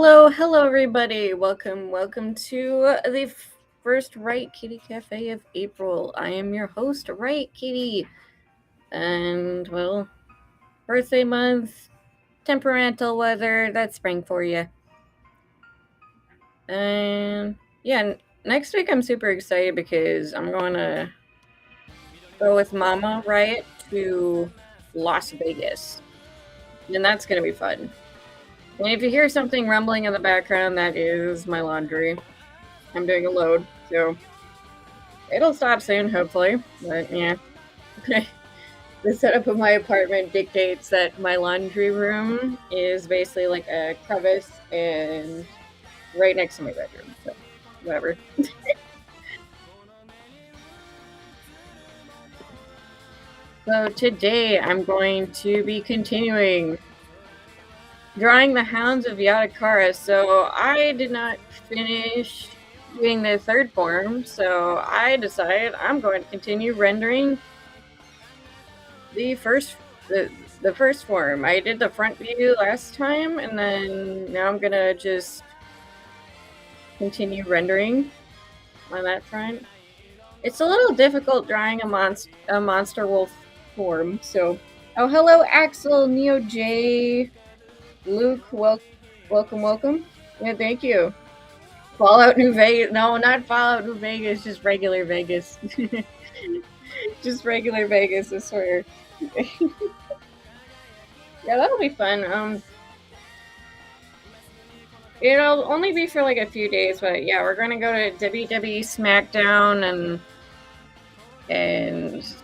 Hello everybody. Welcome to the first Riot Kitty Cafe of April. I am your host, Riot Kitty. And, well, birthday month, temperamental weather, that's spring for you. And, yeah, next week I'm super excited because I'm going to go with Mama Riot to Las Vegas. And that's going to be fun. And if you hear something rumbling in the background, that is my laundry. I'm doing a load, so it'll stop soon, hopefully. But yeah, the setup of my apartment dictates that my laundry room is basically like a crevice and right next to my bedroom. So whatever. So today I'm going to be continuing drawing the Hounds of Yatakara. So I did not finish doing the third form, so I decided I'm going to continue rendering the first form. I did the front view last time, and then now I'm gonna just continue rendering on that front. It's a little difficult drawing a monster wolf form, so oh, hello Axel, Neo J, Luke, welcome. Yeah, thank you. Fallout New Vegas. No, not Fallout New Vegas, just regular Vegas. Just regular Vegas, I swear. Yeah, that'll be fun. It'll only be for like a few days, but yeah, we're gonna go to WWE SmackDown and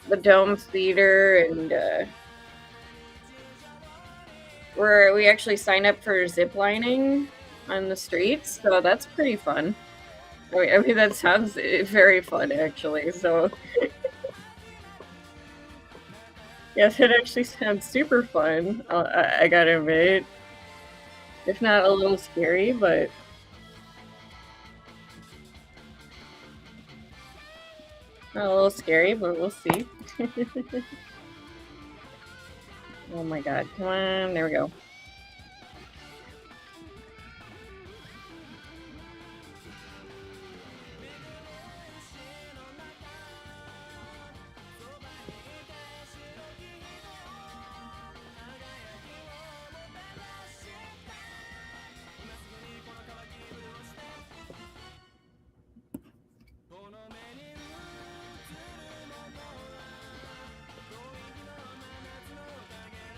the Dome Theater, and we actually signed up for ziplining on the streets, so that's pretty fun. I mean that sounds very fun, actually. So yeah, that actually sounds super fun. I gotta admit, if not a little scary, but not a little scary, but we'll see. Oh my god, come on, there we go.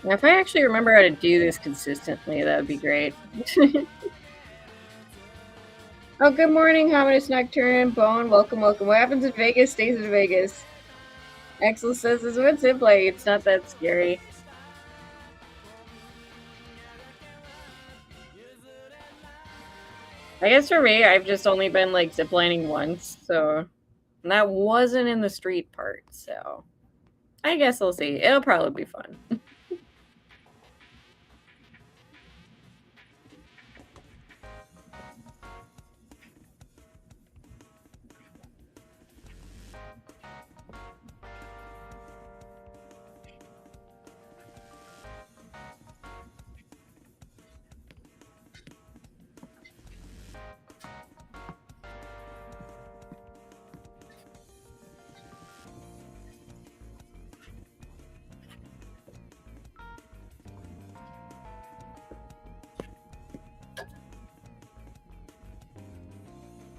Now, if I actually remember how to do this consistently, that would be great. Oh, good morning, Hominus Nocturne, Bone, welcome. What happens in Vegas stays in Vegas. Axel says, "Is what's it play? It's not that scary." I guess for me, I've just only been like ziplining once, so and that wasn't in the street part, so I guess we'll see. It'll probably be fun.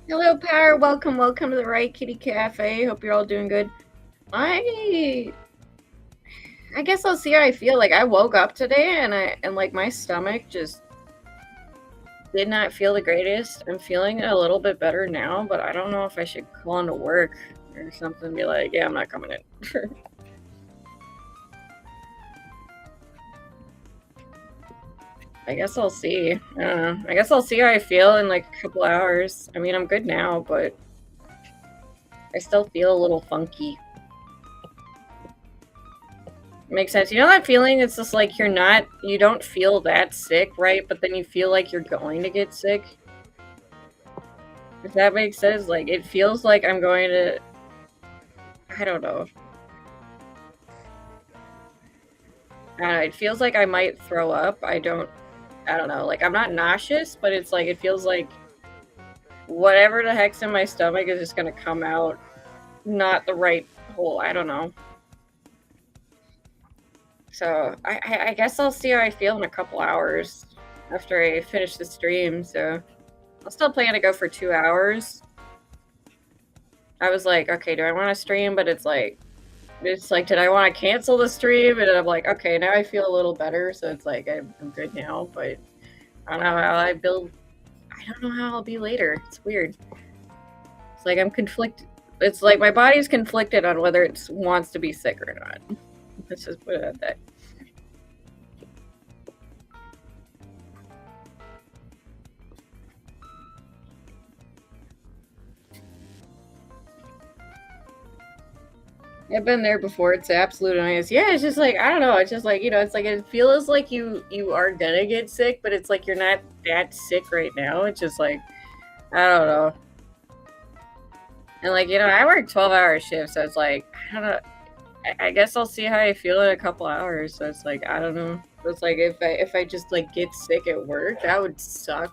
Hello, Power. Welcome to the Riot Kitty Cafe. Hope you're all doing good. I guess I'll see how I feel. Like I woke up today and like my stomach just did not feel the greatest. I'm feeling a little bit better now, but I don't know if I should call into work or something and be like, yeah, I'm not coming in. I guess I'll see. I guess I'll see how I feel in like a couple hours. I mean, I'm good now, but I still feel a little funky. Makes sense. You know that feeling? It's just like you don't feel that sick, right? But then you feel like you're going to get sick. If that makes sense, like it feels like I'm going to. I don't know. It feels like I might throw up. I I don't know, like I'm not nauseous, but it's like it feels like whatever the heck's in my stomach is just gonna come out not the right hole. I don't know. So I guess I'll see how I feel in a couple hours after I finish the stream. So I'll still plan to go for 2 hours. I was like, okay, do I want to stream? But it's like, did I want to cancel the stream? And I'm like, okay, now I feel a little better. So it's like, I'm good now. But I don't know how I build. I don't know how I'll be later. It's weird. It's like I'm conflicted. It's like my body's conflicted on whether it wants to be sick or not. Let's just put it at that. I've been there before. It's absolute nice. Yeah, it's just like I don't know. It's just like it's like it feels like you are gonna get sick, but it's like you're not that sick right now. It's just like I don't know. And like I work 12-hour shifts, so it's like I don't know. I guess I'll see how I feel in a couple hours. So it's like I don't know. It's like if I just like get sick at work, that would suck.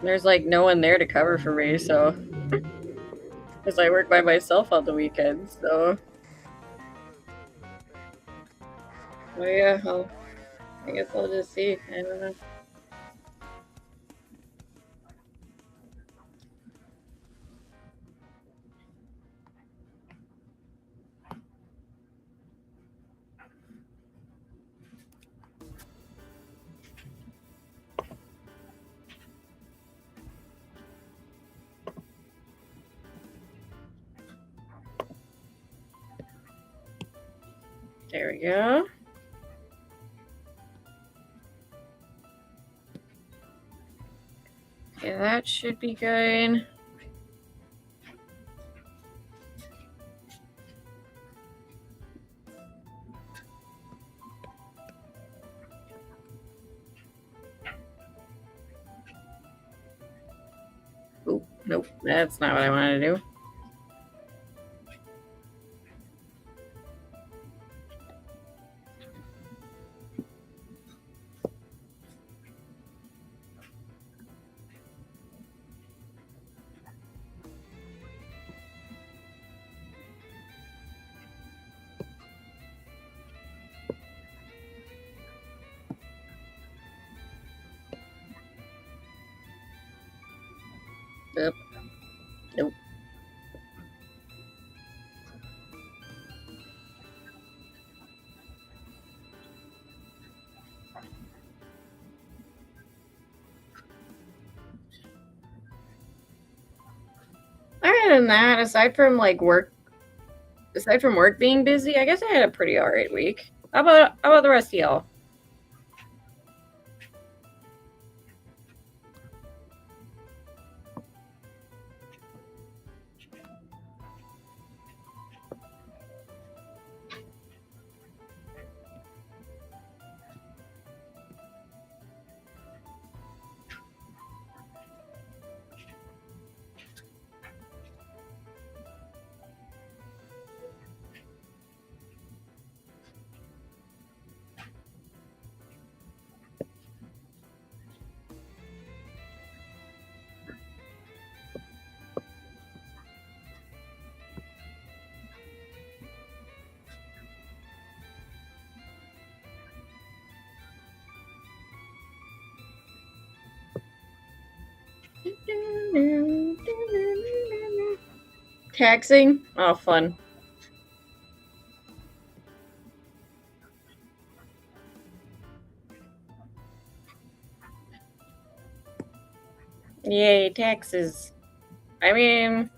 There's like no one there to cover for me, so because I work by myself on the weekends, so. Well, yeah, I guess I'll just see. I don't know. There we go. Okay, that should be good. Oh, nope, that's not what I wanted to do. Yep. Nope. Other than that, aside from work being busy, I guess I had a pretty alright week. How about the rest of y'all? Taxing? Oh, fun. Yay, taxes. I mean,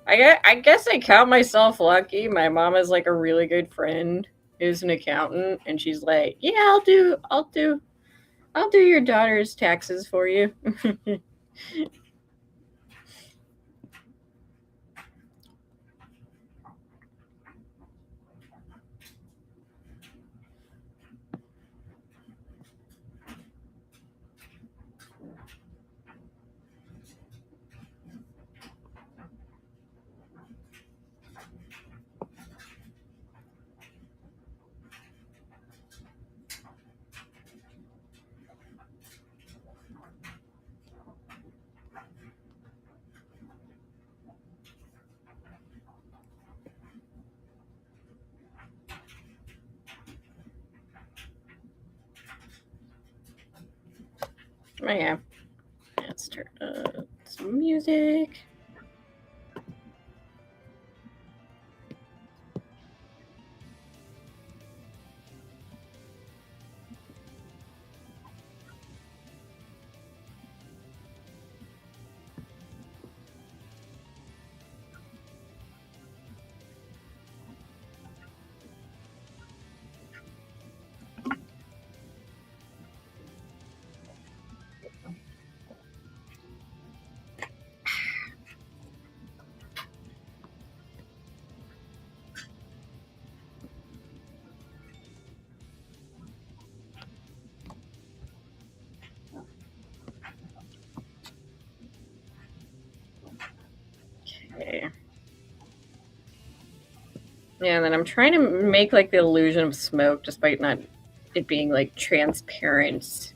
I guess I count myself lucky. My mom is like a really good friend who's an accountant, and she's like, "Yeah, I'll do your daughter's taxes for you." Oh yeah. Let's turn up some music. Okay. Yeah, and then I'm trying to make like the illusion of smoke despite not it being like transparent.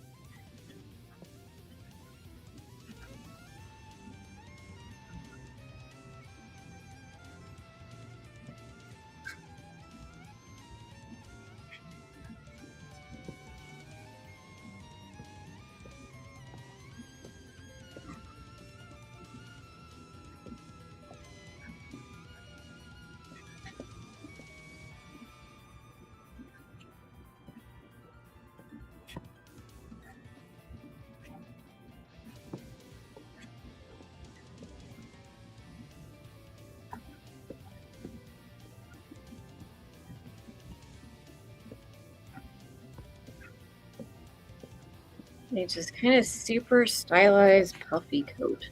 It's just kind of super stylized puffy coat.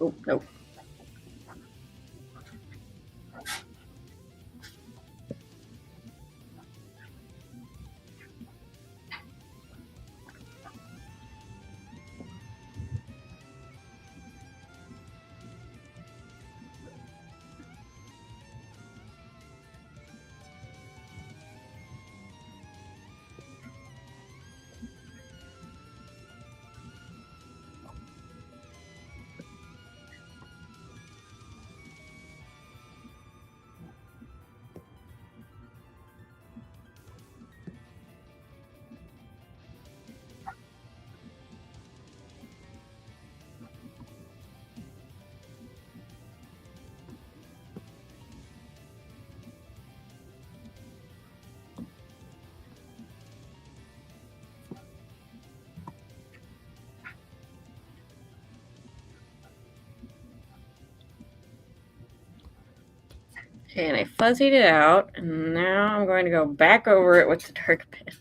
Oh, no. Okay, and I fuzzied it out, and now I'm going to go back over it with the dark pen.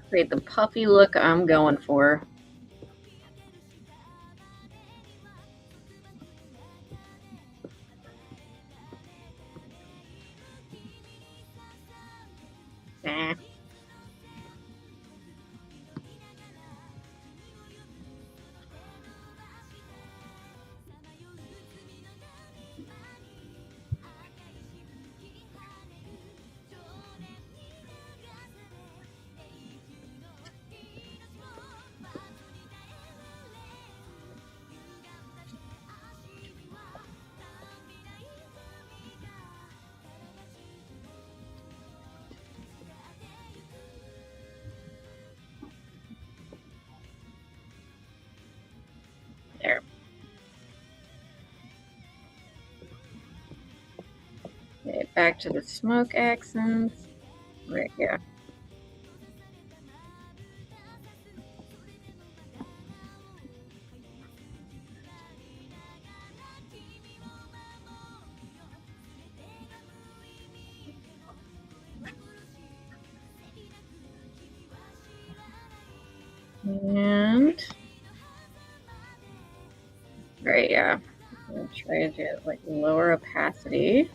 Create the puffy look I'm going for. Nah. There. Okay, back to the smoke accents. Right here. And right, yeah. I'm gonna try to get like lower opacity.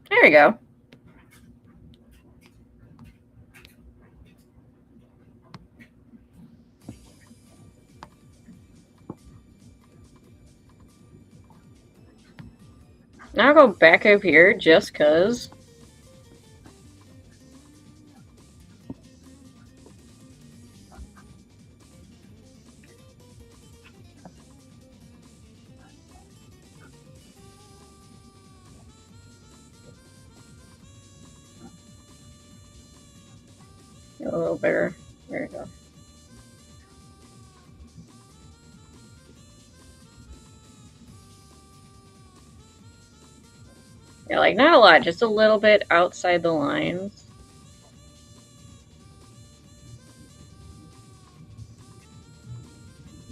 There we go. Now I'll go back up here just cause. A little better. There we go. Yeah, like not a lot, just a little bit outside the lines.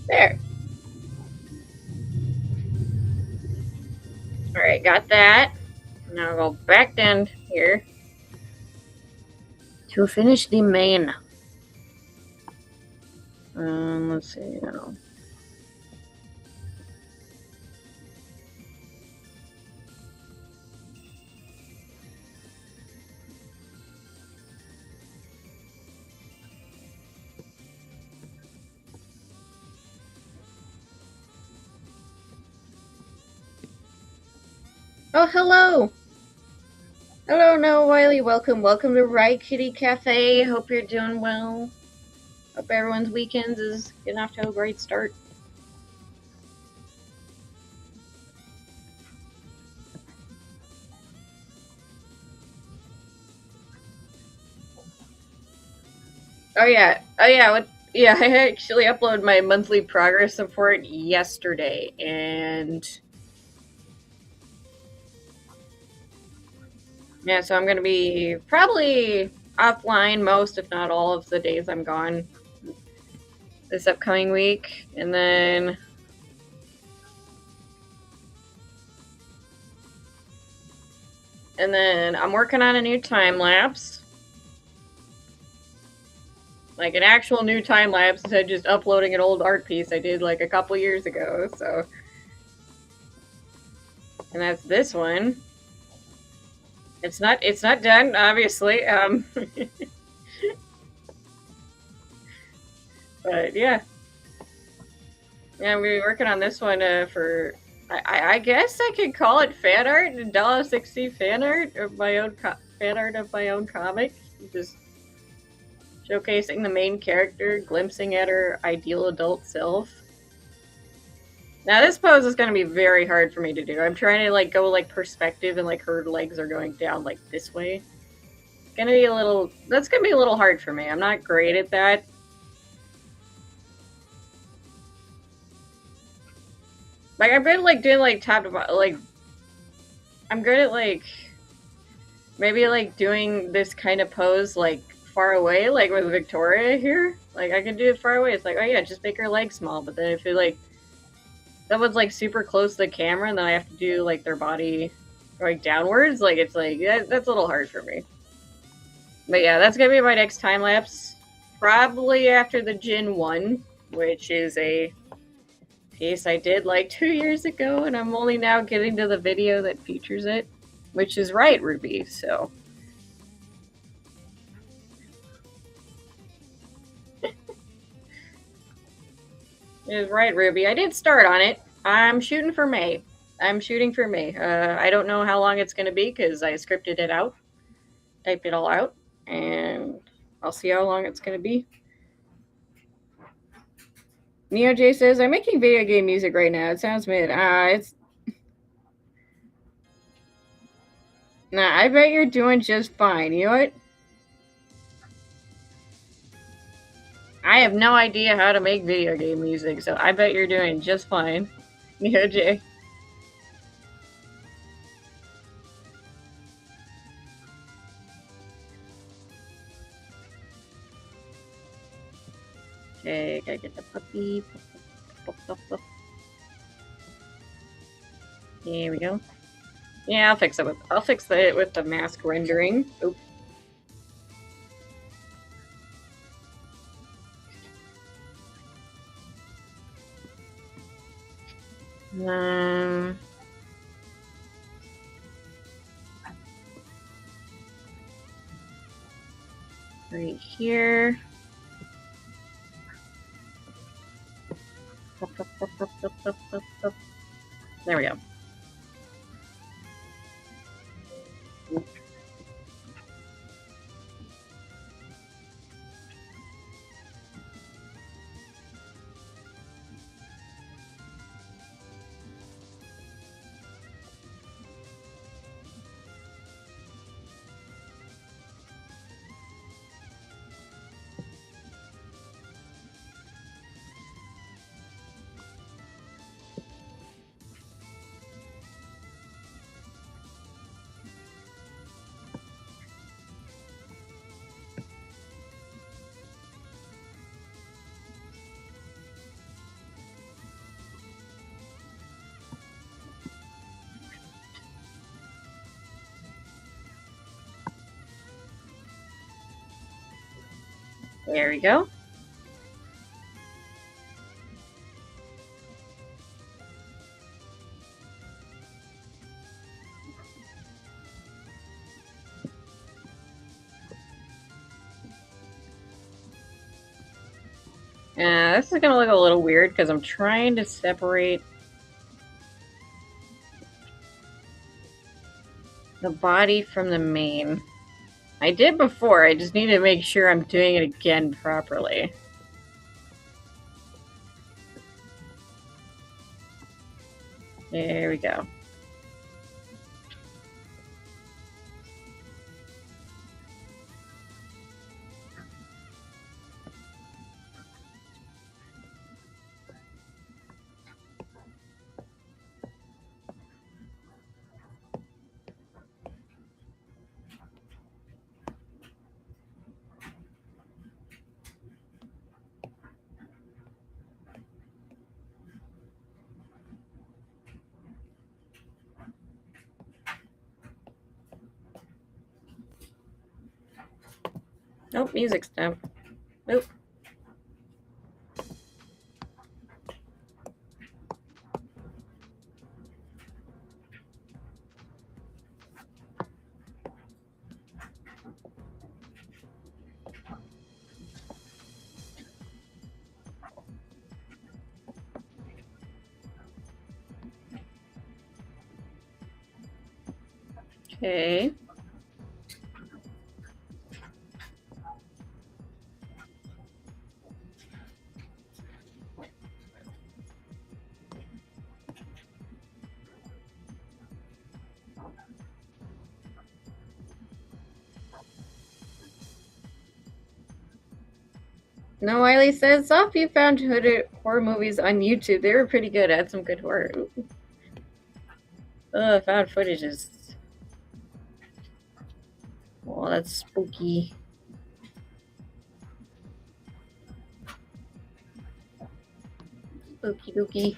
There. Alright, got that. Now I'll go back down here to finish the main. Let's see now. Oh, hello! Hello, Noah Wiley. Welcome to Riot Kitty Cafe. Hope you're doing well. Hope everyone's weekends is getting off to a great start. Oh yeah. Yeah, I actually uploaded my monthly progress report yesterday, and yeah, so I'm gonna be probably offline most, if not all, of the days I'm gone this upcoming week, and then I'm working on a new time lapse, like an actual new time lapse instead of just uploading an old art piece I did like a couple years ago. So, and that's this one. It's not done, obviously. But yeah. Yeah, I'm gonna be working on this one for. I guess I could call it fan art, Dollhouse XC fan art of my own fan art of my own comic, just showcasing the main character, glimpsing at her ideal adult self. Now this pose is gonna be very hard for me to do. I'm trying to like go like perspective, and like her legs are going down like this way. It's gonna be a little. That's gonna be a little hard for me. I'm not great at that. Like, I'm good at, like, doing, like, top to bottom, like, I'm good at, like, maybe, like, doing this kind of pose, like, far away, like, with Victoria here. Like, I can do it far away. It's like, oh, yeah, just make her legs small. But then if it, like, someone's, like, super close to the camera, and then I have to do, like, their body going downwards, like, it's, like, that's a little hard for me. But, yeah, that's gonna be my next time-lapse. Probably after the Gen 1, which is a piece I did like 2 years ago, and I'm only now getting to the video that features it, which is Riot Ruby, so. It was Riot Ruby. I did start on it. I'm shooting for May. I'm shooting for May. I don't know how long it's going to be because I scripted it out, typed it all out, and I'll see how long it's going to be. Neo J says, I'm making video game music right now. It sounds mid. It's. Nah, I bet you're doing just fine. You know what? I have no idea how to make video game music, so I bet you're doing just fine. Neo J. Okay, gotta get the puppy. Here we go. Yeah, I'll fix it with the mask rendering. Oop. Right here. There we go. There we go. This is gonna look a little weird because I'm trying to separate the body from the mane. I did before, I just need to make sure I'm doing it again properly. There we go. Nope, music stop. Nope. Okay. No, Wiley says, Soft, you found horror movies on YouTube. They were pretty good. I had some good horror. Found footage is... Oh, that's spooky. Spooky dooky.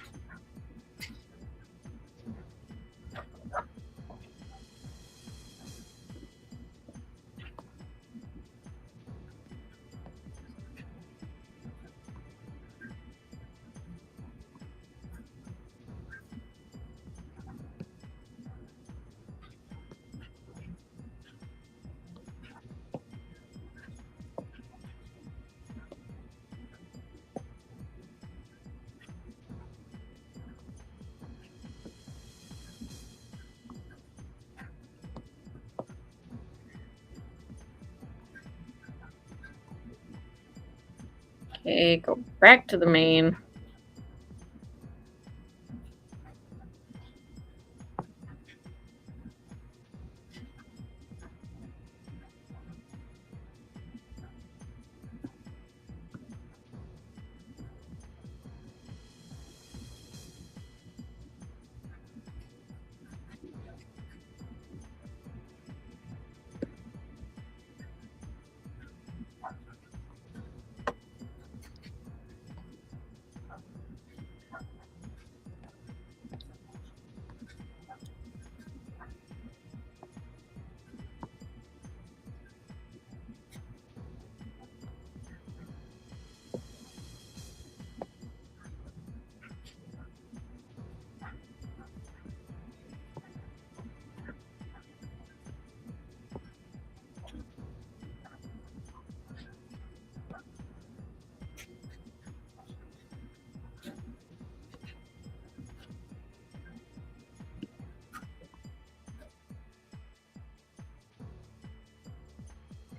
Okay, go back to the main.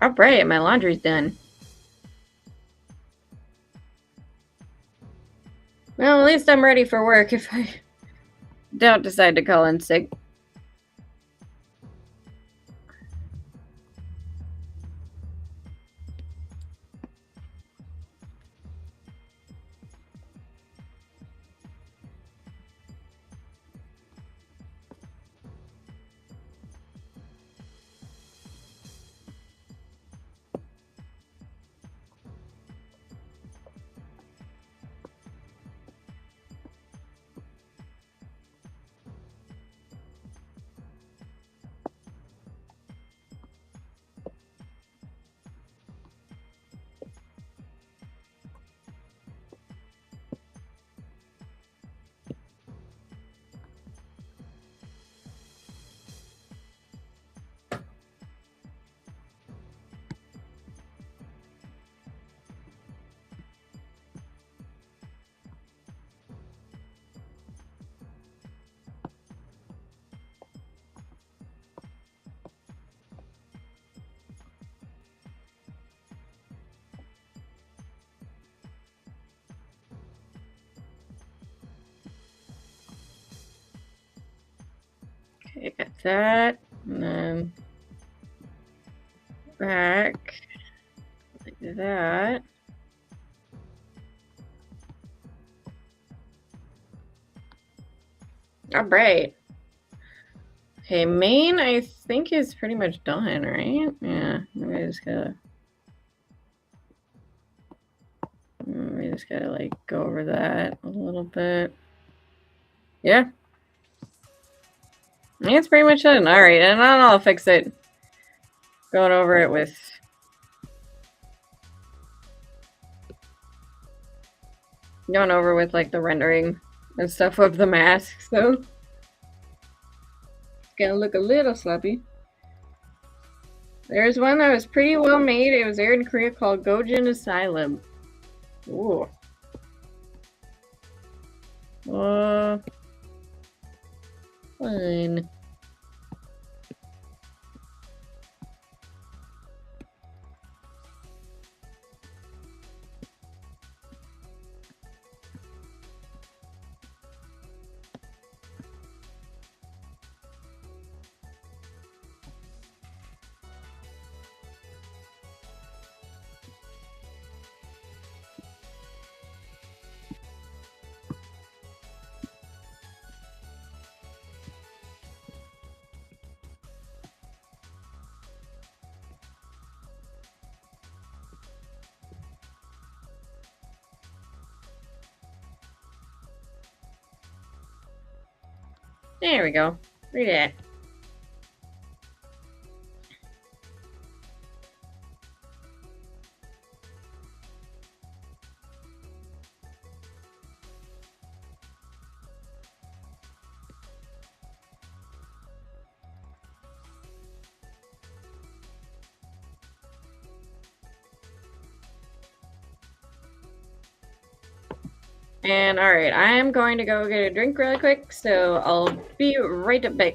Alright, my laundry's done. Well, at least I'm ready for work if I don't decide to call in sick. Okay, got that. And then back like that. Alright. Okay, main I think is pretty much done, right? Yeah, maybe I just gotta like go over that a little bit. Yeah. I think it's pretty much done. Alright, and I'll fix it. Going over it with like the rendering and stuff of the mask, so it's gonna look a little sloppy. There's one that was pretty well made. It was aired in Korea called Gojin Asylum. Ooh. Fine. There we go. Look at that. And alright, I am going to go get a drink really quick, so I'll be right back.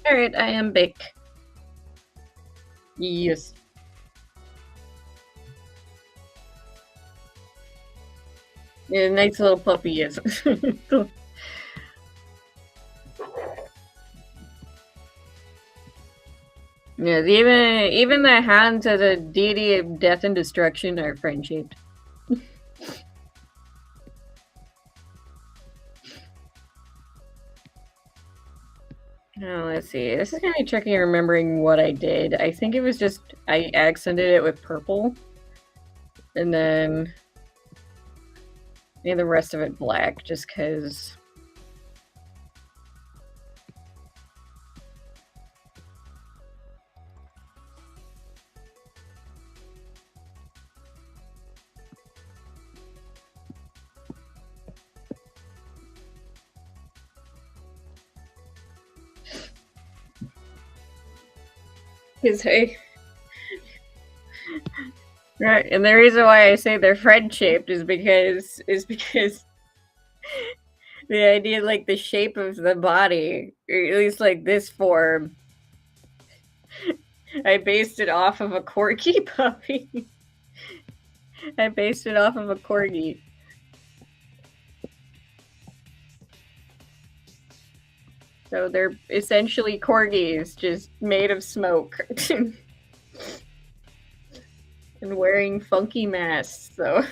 Alright, I am back. Yes. Yeah, nice little puppy, yes. Yeah, even the Hounds as a deity of death and destruction are friend-shaped. Oh, let's see. This is gonna be tricky remembering what I did. I think it was just I accented it with purple, and then made the rest of it black, just because. Hey. Right, and the reason why I say they're friend-shaped is because the idea, like the shape of the body, or at least like this form, I based it off of a corgi puppy. I based it off of a corgi. So they're essentially corgis, just made of smoke. And wearing funky masks, so.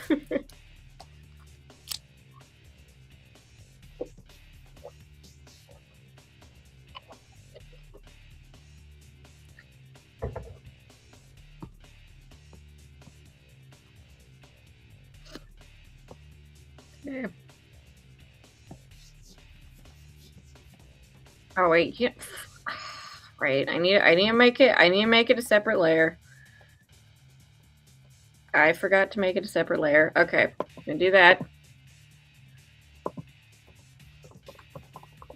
Yeah. Oh wait, yeah. Right, I need to make it a separate layer. I forgot to make it a separate layer. Okay, gonna do that.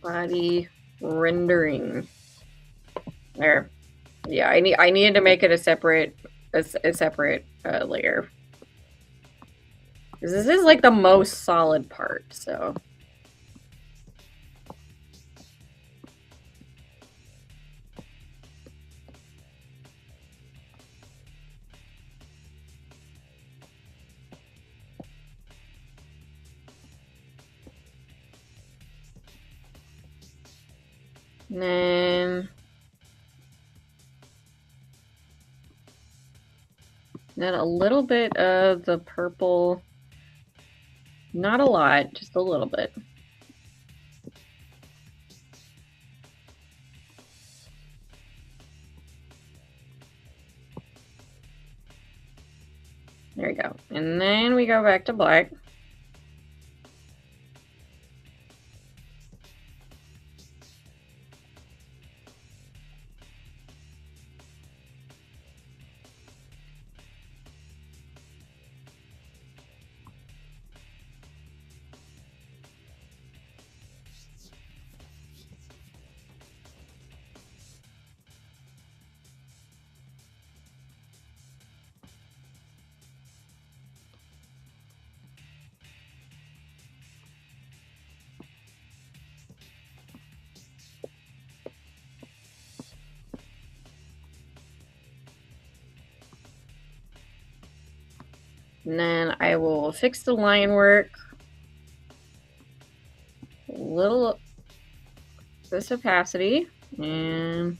Body rendering. There. Yeah, I needed to make it a separate layer. Because this is like the most solid part, so. And then a little bit of the purple. Not a lot, just a little bit. There we go. And then we go back to black. And then I will fix the line work. A little this opacity and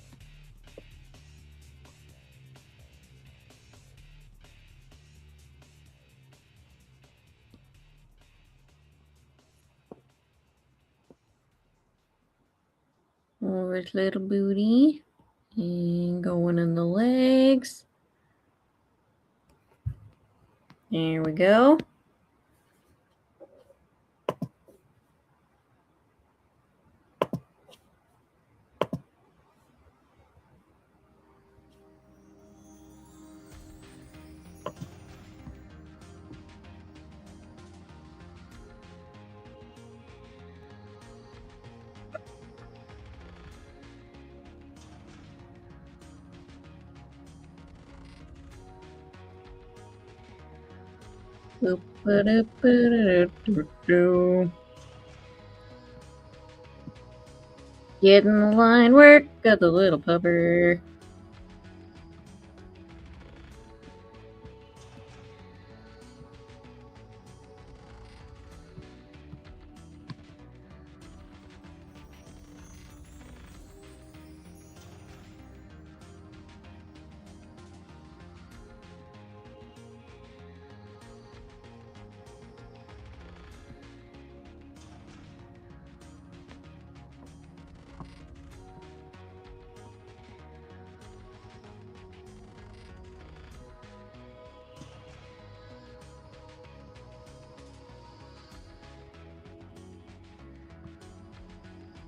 over its little booty and going in the legs. There we go. Get in the line work of the little pupper.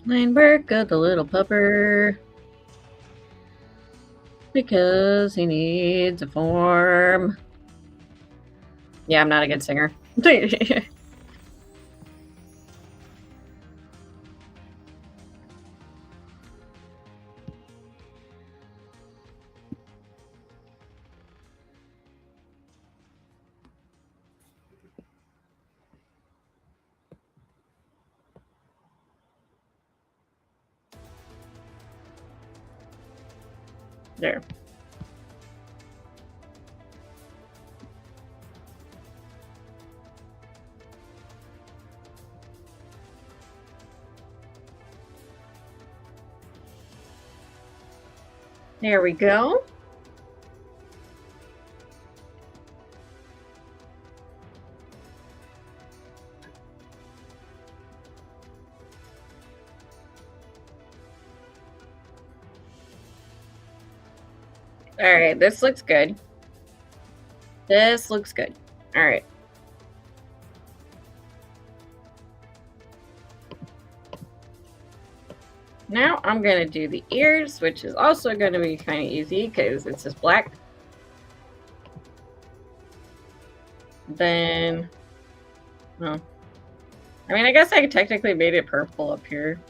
Line work of the little pupper. Because he needs a form. Yeah, I'm not a good singer. There. There we go. All right, this looks good. This looks good. All right. Now I'm going to do the ears, which is also going to be kind of easy because it's just black. Then, well, I mean, I guess I technically made it purple up here.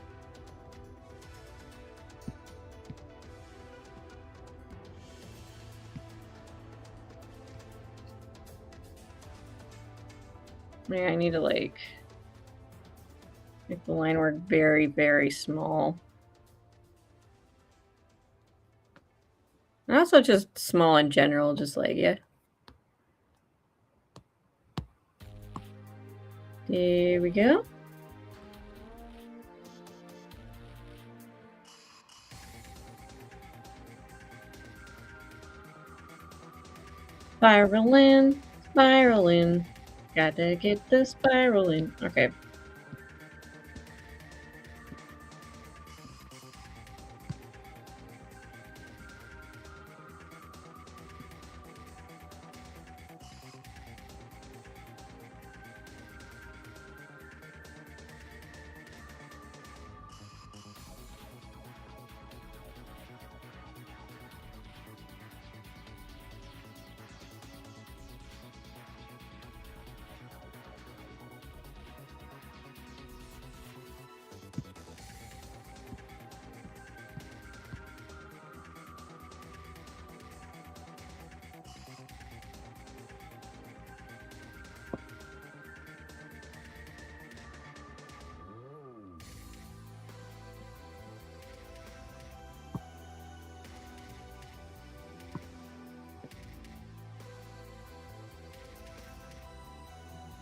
Yeah, I need to like make the line work very, very small. And also just small in general, just like, yeah. There we go. Spiral in, spiral in. Gotta get the spiral in. Okay.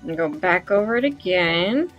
And go back over it again.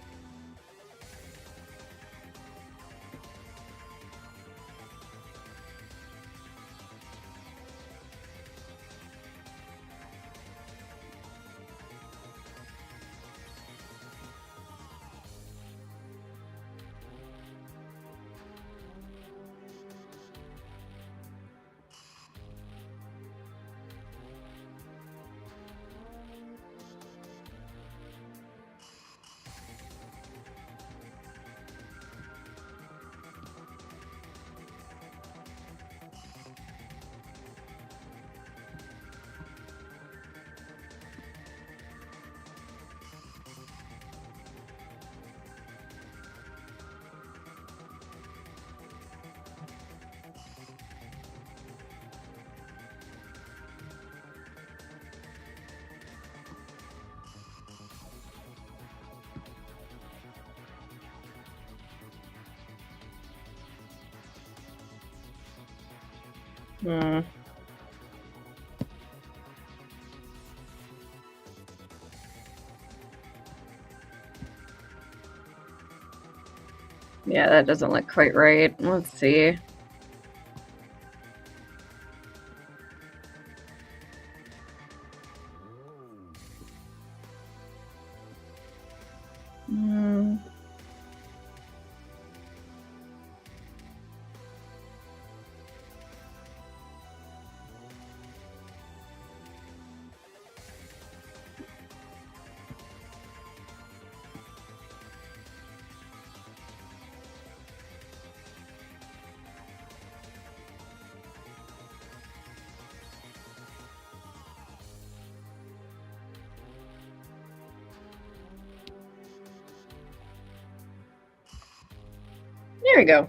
Hmm. Yeah, that doesn't look quite right. Let's see. Hmm. There we go.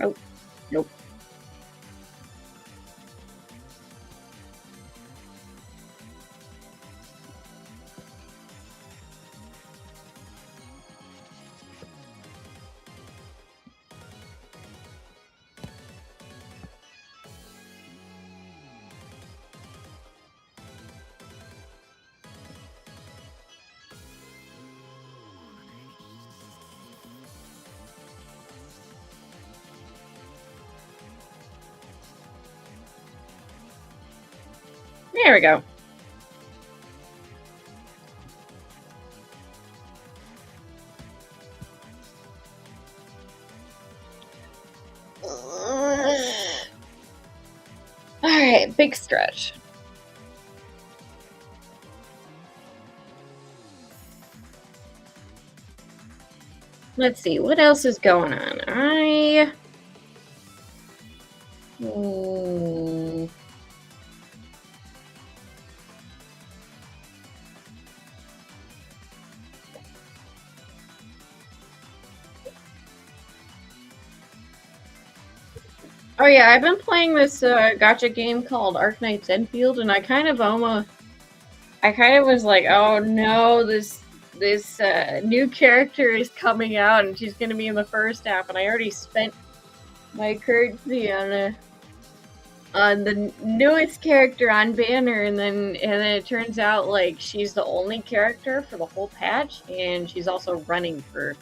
Oh, nope. There we go. All right, big stretch. Let's see, what else is going on? Oh yeah, I've been playing this gacha game called Arknight's Enfield, and I kind of was like, oh no, this new character is coming out, and she's gonna be in the first half, and I already spent my currency on the newest character on banner, and then it turns out like she's the only character for the whole patch, and she's also running for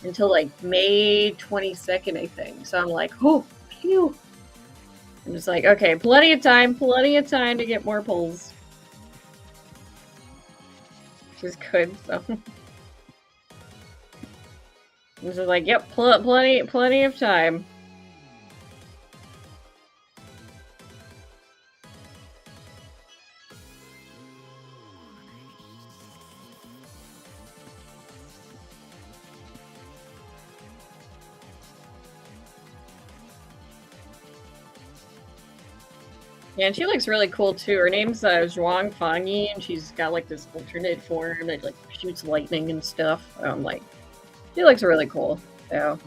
until like May 22nd, I think. So I'm like, oh, phew. I'm just like, okay, plenty of time to get more pulls. Which is good, so. This is like, yep, plenty of time. Yeah, and she looks really cool too. Her name's Zhuang Fangyi, and she's got like this alternate form that like shoots lightning and stuff. Like, she looks really cool. So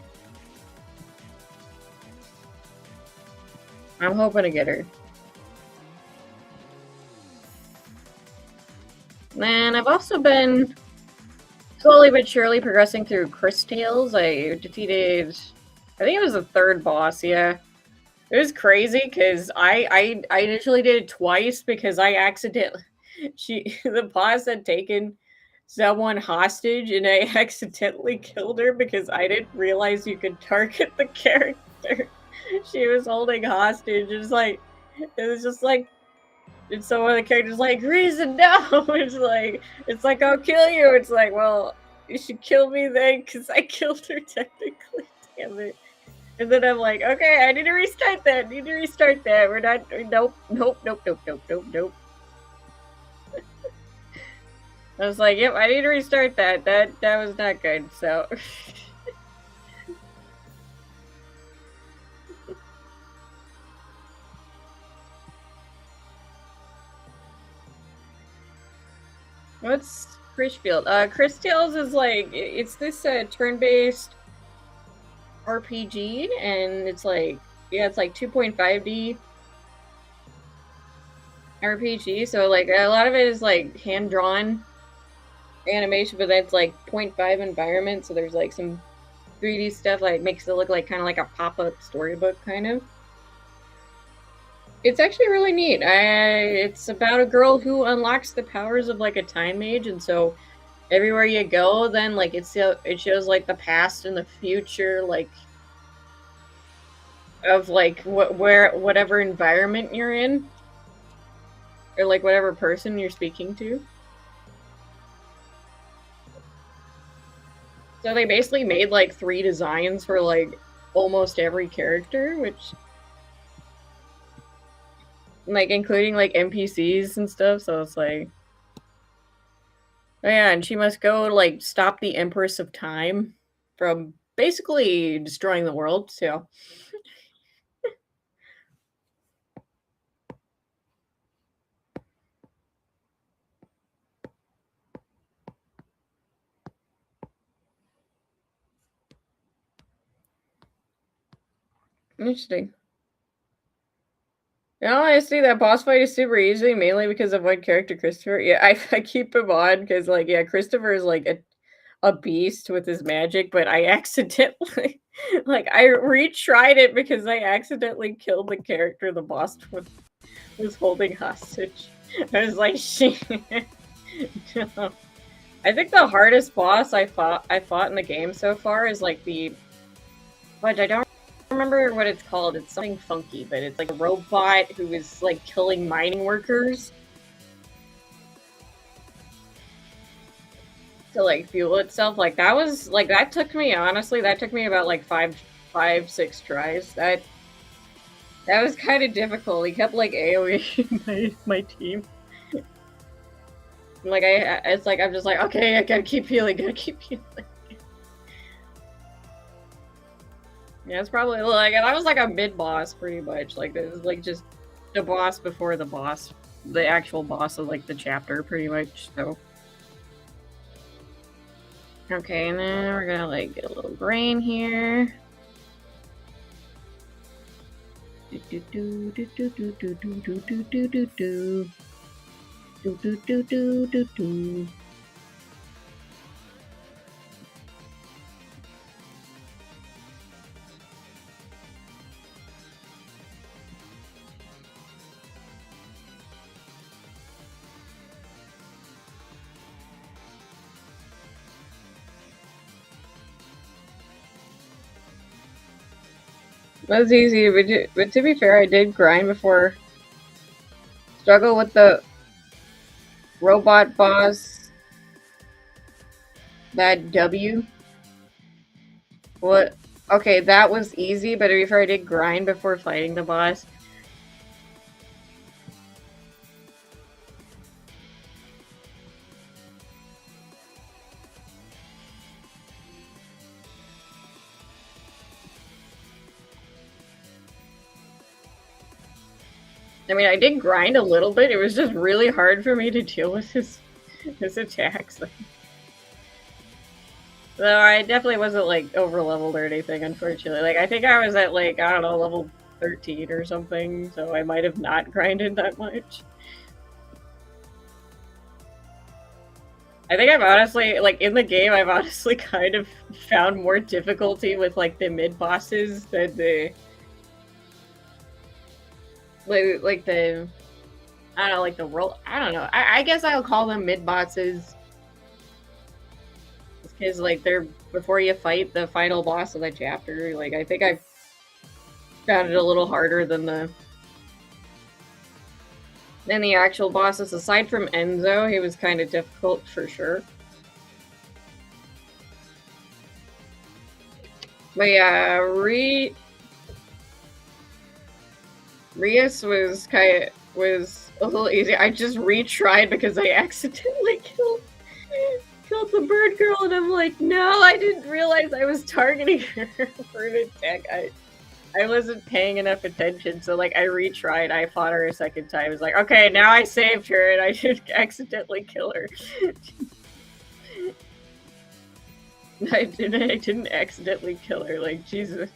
I'm hoping to get her. And I've also been slowly but surely progressing through Chris Tales. I defeated, I think it was the third boss. Yeah, it was crazy because I initially did it twice because I accidentally the boss had taken someone hostage and I accidentally killed her because I didn't realize you could target the character she was holding hostage. It was just like, and so one of the characters like, reason no. It's like I'll kill you. It's like, well, you should kill me then because I killed her technically. Damn it. And then I'm like, okay, I need to restart that. We're not. Nope. I was like, yep, I need to restart that. That was not good. So. What's Chrisfield? Christales is like, it's this turn-based RPG, and it's like, yeah, it's like 2.5D RPG, so like a lot of it is like hand-drawn animation, but that's like 0.5 environment, so there's like some 3D stuff, like makes it look like kind of like a pop-up storybook kind of. It's actually really neat. It's about a girl who unlocks the powers of like a time mage, and so everywhere you go, then like it shows like the past and the future, like of like whatever environment you're in, or like whatever person you're speaking to. So they basically made like 3 designs for like almost every character, which like including like NPCs and stuff. So it's like, oh yeah, and she must go like stop the Empress of Time from basically destroying the world. So interesting. No, honestly, that boss fight is super easy, mainly because of one character, Christopher. Yeah, I keep him on because, like, yeah, Christopher is like a beast with his magic, but I accidentally, like, I retried it because I accidentally killed the character the boss was holding hostage. I was like, shit. No. I think the hardest boss I fought in the game so far is like but I don't remember what it's called. It's something funky, but it's like a robot who is like killing mining workers to like fuel itself. Like that took me about like five, 6 tries. That was kind of difficult. He kept like AoE my team. Like it's like I'm just like, okay, I gotta keep healing. Yeah, it's probably like that was like a mid boss pretty much. Like it was like just the boss before the boss, the actual boss of like the chapter pretty much. So okay, and then we're gonna like get a little grain here. That was easy, but to be fair, I did grind before. Struggle with the robot boss. That W. What? Okay, that was easy, but to be fair, I did grind before fighting the boss. I mean, I did grind a little bit. It was just really hard for me to deal with his attacks. So I definitely wasn't like over leveled or anything, unfortunately. Like I think I was at like, I don't know, level 13 or something, so I might have not grinded that much. I think I've honestly, like in the game, I've honestly kind of found more difficulty with like the mid bosses than the like the, I don't know, like the roll. I don't know. I guess I'll call them mid bosses Because, like, they're before you fight the final boss of the chapter, like, I think I found it a little harder than the actual bosses. Aside from Enzo, he was kind of difficult for sure. But yeah, Rias was a little easy. I just retried because I accidentally killed the bird girl, and I'm like, no, I didn't realize I was targeting her for an attack. I wasn't paying enough attention, so like I retried. I fought her a second time. I was like, okay, now I saved her, and I didn't accidentally kill her. I didn't accidentally kill her. Like, Jesus.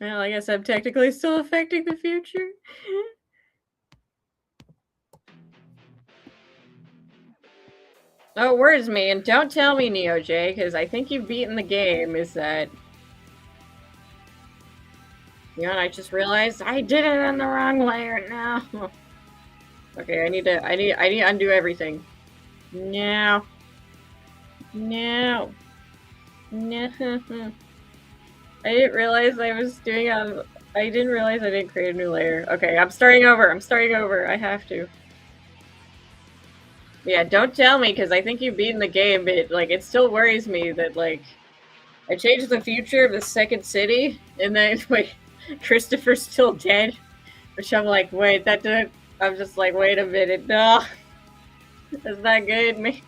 Well, I guess I'm technically still affecting the future. Oh, where's me? And don't tell me, Neo J, because I think you've beaten the game. Is that? You know, I just realized I did it on the wrong layer now. Okay, I need to undo everything. No. No. No. I didn't realize I was doing I didn't realize I didn't create a new layer. Okay, I'm starting over. I have to. Yeah, don't tell me, because I think you've beaten the game, but like it still worries me that like I changed the future of the second city, and then wait, Christopher's still dead. Which I'm like, wait, that didn't. I'm just like, wait a minute, no, that's not good, man.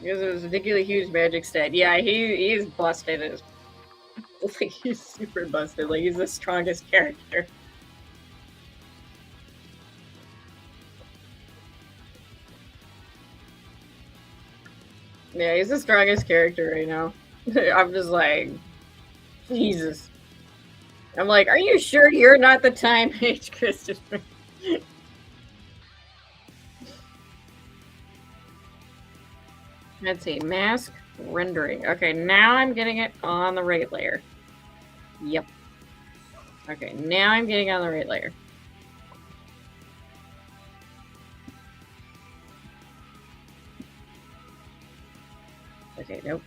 Because it was a ridiculously huge magic stat. Yeah, he's busted. Like he's super busted. Like he's the strongest character. Yeah, he's the strongest character right now. I'm just like, Jesus. I'm like, are you sure you're not the time mage, Christopher? Let's see, mask rendering. Okay, now I'm getting it on the right layer. Yep. Okay, now I'm getting on the right layer. Okay, nope.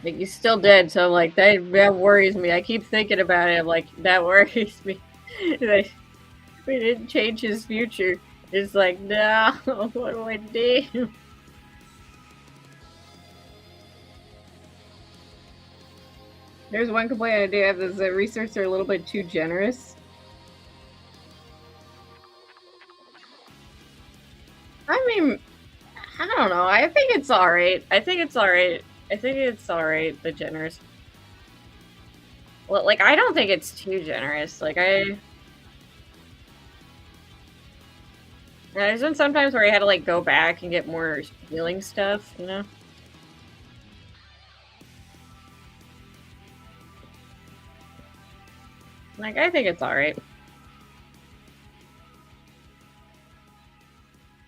Like, he's still dead, so like that worries me. I keep thinking about it. I'm like, that worries me. Like, we didn't change his future. It's like, no, what do I do? There's one complaint I do have is that researchers are a little bit too generous. I mean, I don't know. I think it's alright. I think it's alright, the generous. Well, like, I don't think it's too generous. Like, there's been sometimes where I had to, like, go back and get more healing stuff, you know? Like, I think it's alright.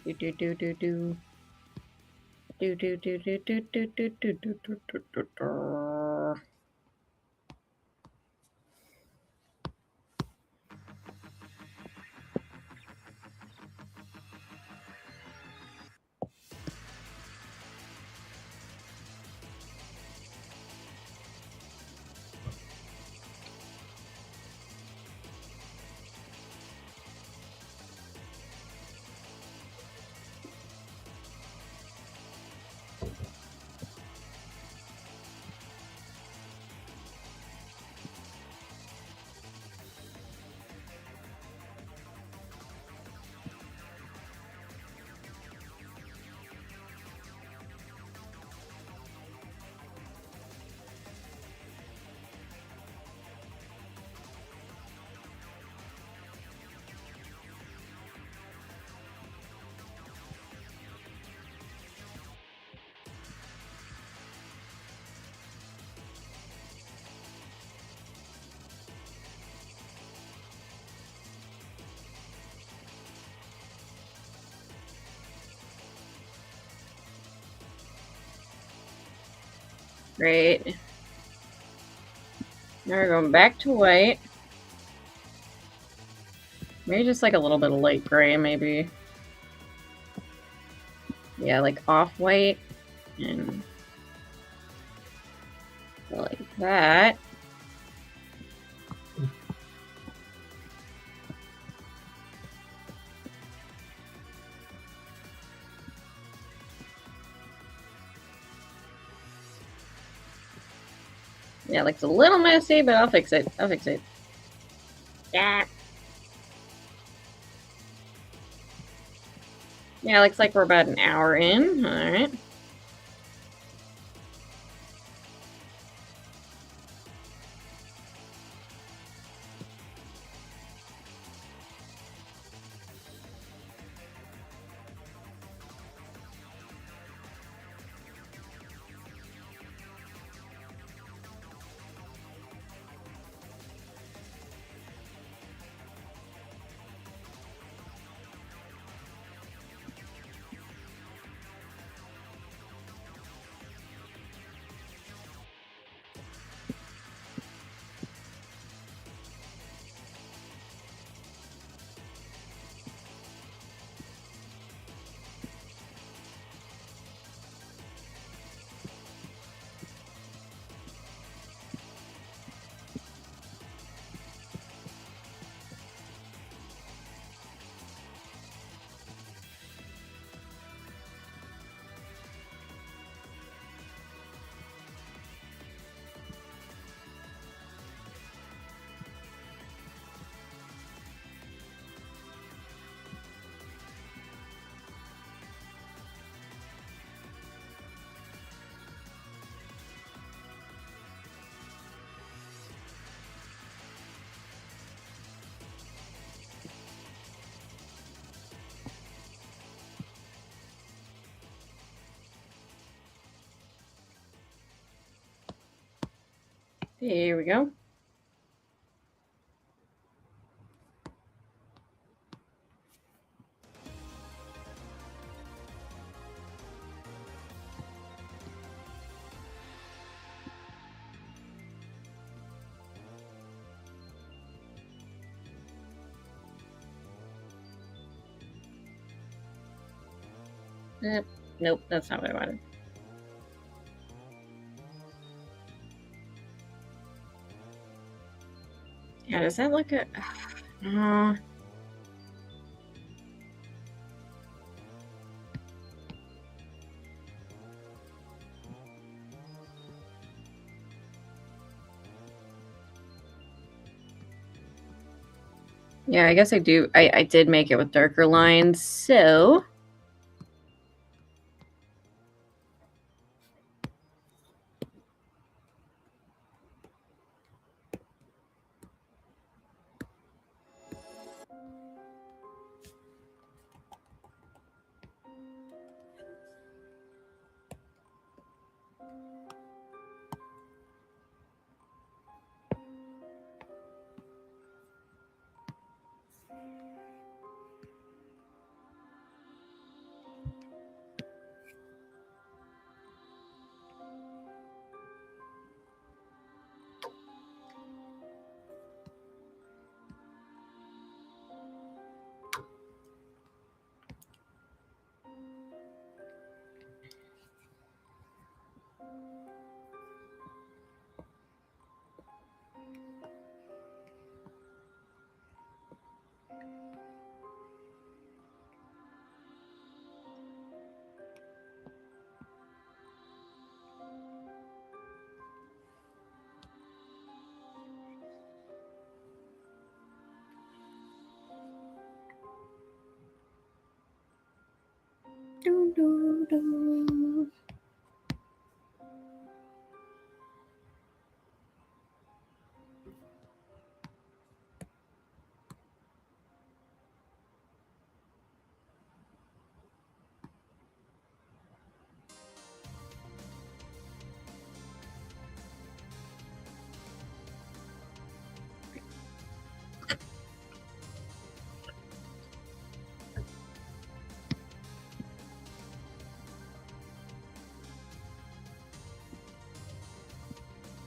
Do do do do do. Do do do do do do do do do do do do. Great. Now we're going back to white. Maybe just like a little bit of light gray, maybe. Yeah, like off-white. And like that. Yeah, like it's a little messy, but I'll fix it. I'll fix it. Yeah. Yeah, looks like we're about an hour in. All right. Here we go. Nope, that's not what I wanted. Yeah, does that look good? Yeah, I guess I do. I did make it with darker lines, so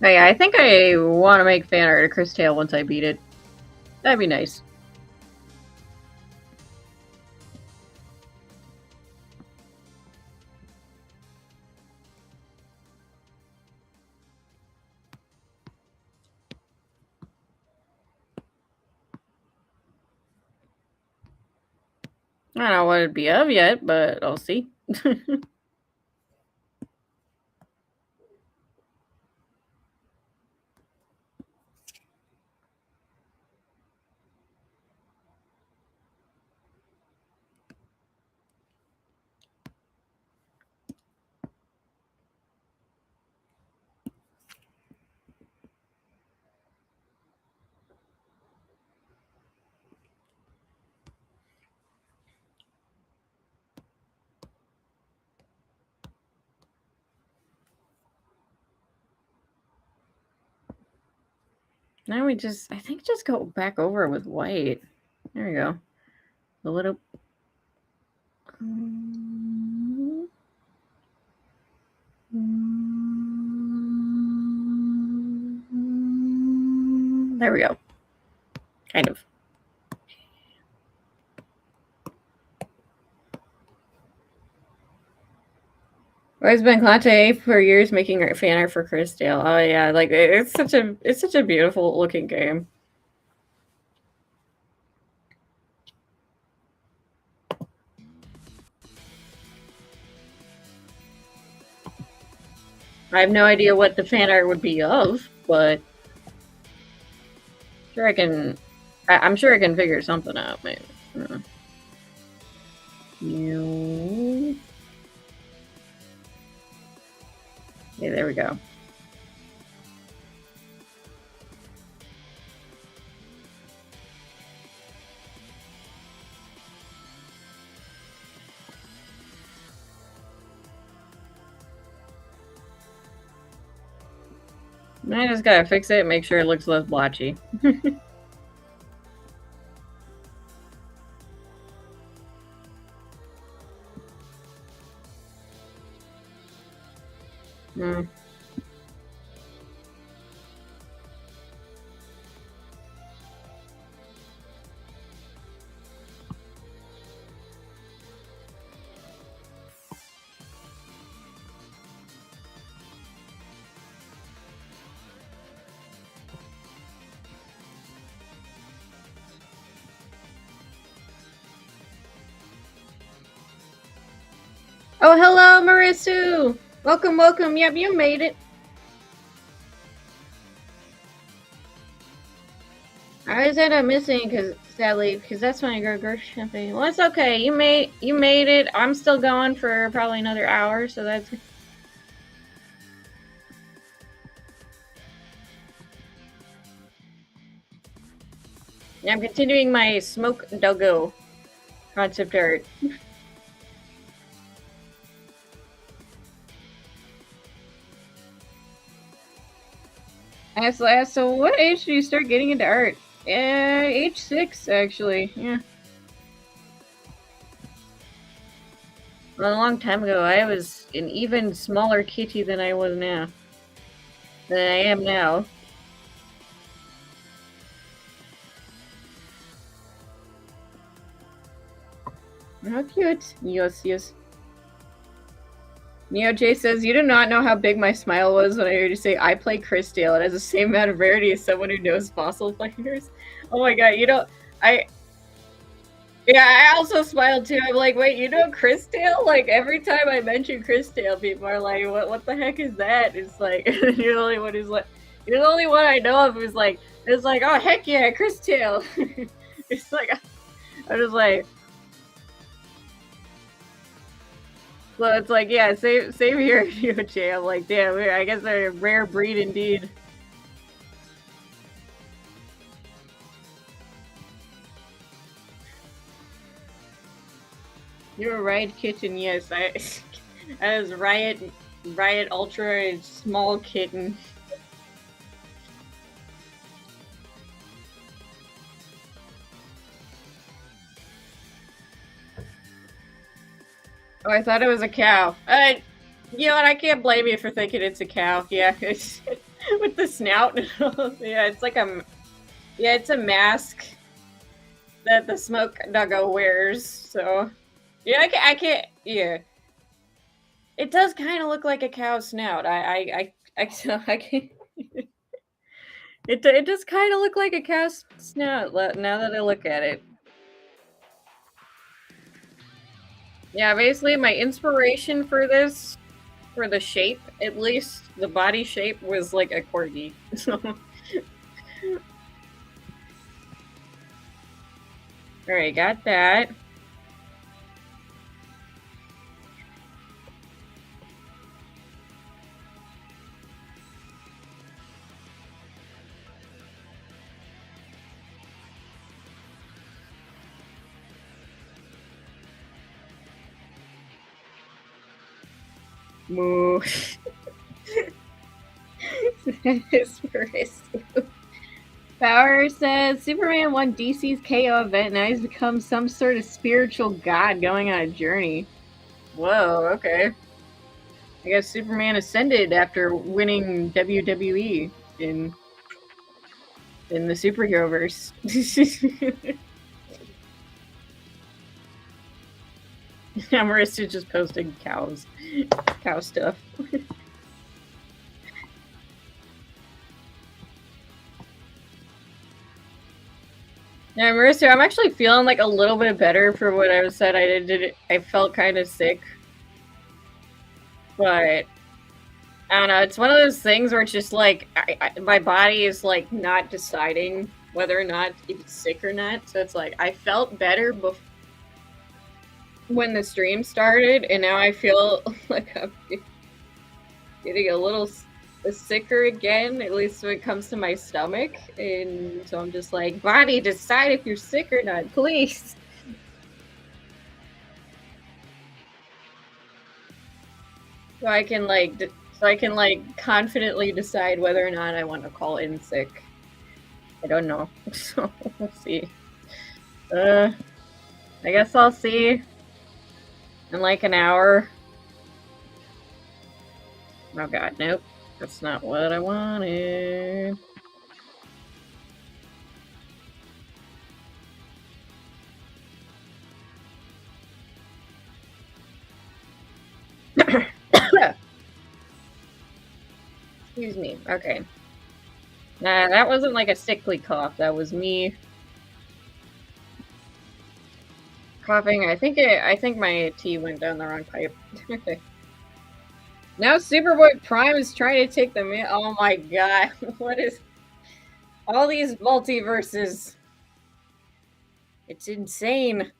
Oh yeah, I think I want to make fan art of Chris Tail once I beat it. That'd be nice. I don't know what it'd be of yet, but I'll see. Now we just, I think just go back over with white. There we go. A little. There we go. Kind of. I've been Clatte for years making fan art for Chris Dale. Oh yeah, like it's such a beautiful looking game. I have no idea what the fan art would be of, but sure I can. I'm sure I can figure something out. Maybe. Okay, there we go. I just gotta fix it, make sure it looks less blotchy. Oh, hello, Marisu! Welcome, welcome. Yep, you made it. I always end up missing sadly, because that's when I go grocery shopping. Well, it's okay. You made it. I'm still going for probably another hour, so that's. Yeah, I'm continuing my smoke doggo concept art. So what age do you start getting into art? Age 6, actually. Yeah. Well, a long time ago, I was an even smaller kitty than I was now. Than I am now. How cute. Yes, yes. Neo J says, you do not know how big my smile was when I heard you say, I play Chris Dale. It has the same amount of rarity as someone who knows fossil players. Oh my god, you know, yeah, I also smiled too. I'm like, wait, you know Chris Dale? Like, every time I mention Chris Dale, people are like, what the heck is that? It's like, you're the only one who's like, you're the only one I know of who's like, it's like, oh, heck yeah, Chris Dale. It's like, I'm just like, so it's like, yeah, same here, UJ. I'm like, damn, I guess they're a rare breed indeed. You're right, Kitten. Yes, that is Riot Ultra, small kitten. Oh, I thought it was a cow. You know what? I can't blame you for thinking it's a cow. Yeah. with the snout. Yeah, it's like it's a mask that the smoke doggo wears. So yeah, I can't. Yeah, it does kind of look like a cow snout. I can't. It does kind of look like a cow snout now that I look at it. Yeah, basically my inspiration for this, for the shape, at least the body shape, was like a corgi. So. Alright, got that. Moo. Power says Superman won DC's KO event. Now he's become some sort of spiritual god going on a journey. Whoa, okay. I guess Superman ascended after winning WWE in the superhero verse. Marissa just posted cow stuff. Yeah, Marissa, I'm actually feeling like a little bit better for what I said. I felt kind of sick, but I don't know. It's one of those things where it's just like my body is like not deciding whether or not it's sick or not. So it's like I felt better when the stream started, and now I feel like I'm getting a little sicker again, at least when it comes to my stomach. And so I'm just like, body, decide if you're sick or not, please. So I can like confidently decide whether or not I want to call in sick. I don't know. So we'll see. I guess I'll see in like an hour. Oh god, nope. That's not what I wanted. Excuse me. Okay. Nah, that wasn't like a sickly cough. That was me coughing. I think my tea went down the wrong pipe. Okay. Now Superboy Prime is trying to take them in. Oh my god. What is all these multiverses? It's insane.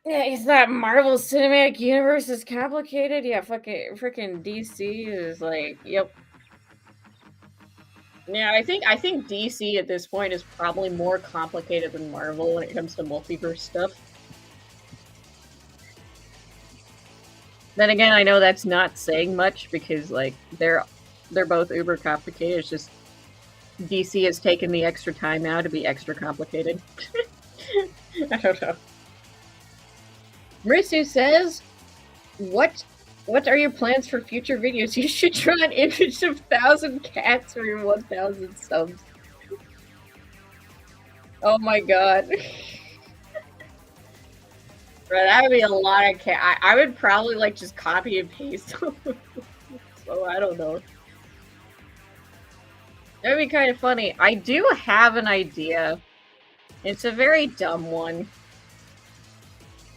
Yeah, is that Marvel Cinematic Universe is complicated? Yeah, freaking DC is like, yep. Yeah, I think DC at this point is probably more complicated than Marvel when it comes to multiverse stuff. Then again, I know that's not saying much because like they're both uber complicated. It's just DC has taken the extra time now to be extra complicated. I don't know. Marisu says, What are your plans for future videos? You should draw an image of 1,000 cats for your 1,000 subs. Oh my god. Bro, that would be a lot of cat. I would probably like just copy and paste. So I don't know. That would be kind of funny. I do have an idea. It's a very dumb one.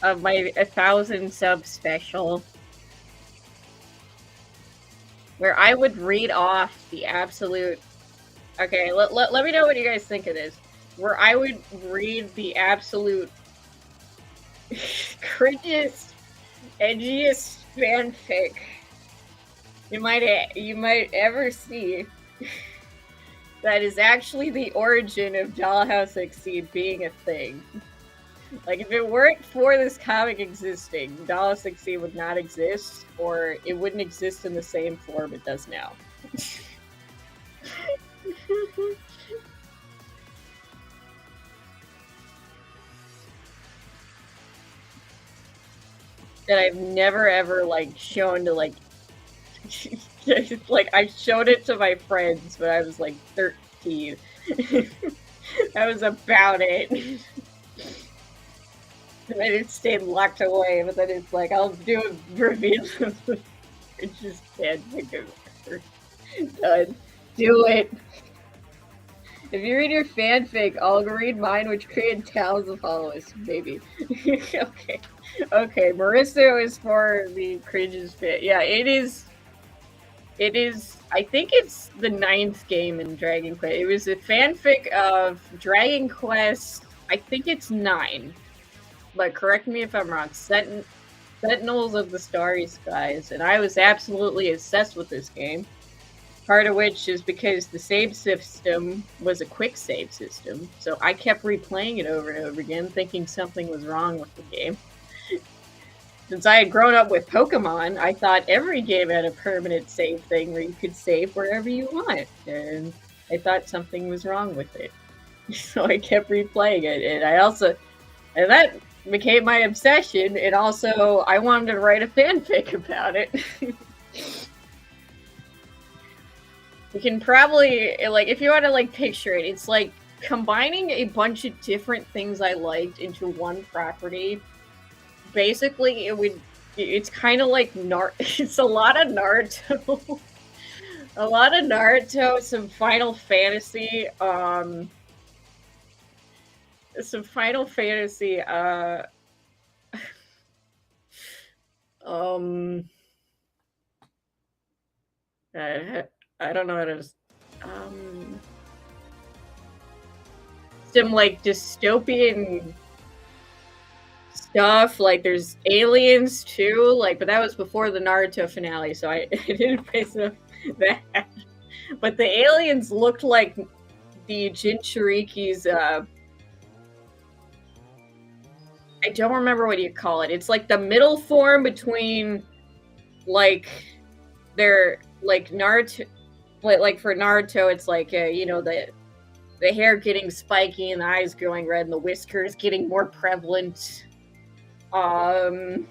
Of my 1,000 sub special. Where I would read off the absolute... Okay, let me know what you guys think of this. Where I would read the absolute cringiest, edgiest fanfic you might ever see. That is actually the origin of Dollhouse XC being a thing. Like, if it weren't for this comic existing, Dollhouse XC would not exist, or it wouldn't exist in the same form it does now. That I've never ever, like, shown to, like, Like, I showed it to my friends when I was like 13. That was about it. And then it stayed locked away, but then it's like, I'll do a review of the just fanfic of her. Done. Do it. If you read your fanfic, I'll read mine, which created towns of followers, maybe. Okay. Okay, Marissa is for the cringes fit. Yeah, it is. It is. I think it's the 9th game in Dragon Quest. It was a fanfic of Dragon Quest. I think it's 9. But correct me if I'm wrong. Sentinels of the Starry Skies. And I was absolutely obsessed with this game. Part of which is because the save system was a quick save system. So I kept replaying it over and over again, thinking something was wrong with the game. Since I had grown up with Pokemon, I thought every game had a permanent save thing where you could save wherever you want. And I thought something was wrong with it. So I kept replaying it. And that became my obsession. And also, I wanted to write a fanfic about it. You can probably, like, if you want to, like, picture it, it's like combining a bunch of different things I liked into one property. Basically, it's kind of like it's a lot of Naruto. A lot of Naruto, some Final Fantasy, I don't know how to some like dystopian stuff. Like there's aliens too, like, but that was before the Naruto finale, so I didn't face that. But the aliens looked like the Jinchuriki's I don't remember what you call it. It's like the middle form between like they're like Naruto, like for Naruto it's like you know, the hair getting spiky and the eyes growing red and the whiskers getting more prevalent. Like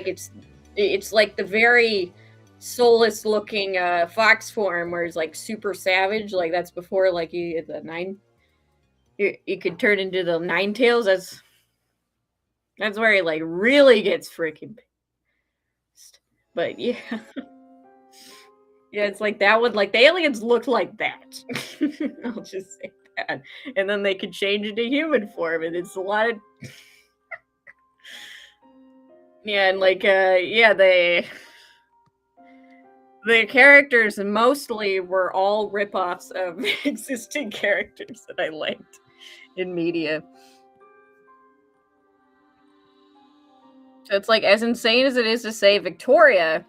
it's like the very soulless looking fox form where it's like super savage. Like that's before like you could turn into the Nine Tails. That's where he like really gets freaking pissed. But yeah. Yeah, it's like that one. Like the aliens look like that. I'll just say that. And then they could change into human form, and it's a lot of yeah, and like yeah, the characters mostly were all ripoffs of existing characters that I liked in media. So it's like as insane as it is to say Victoria,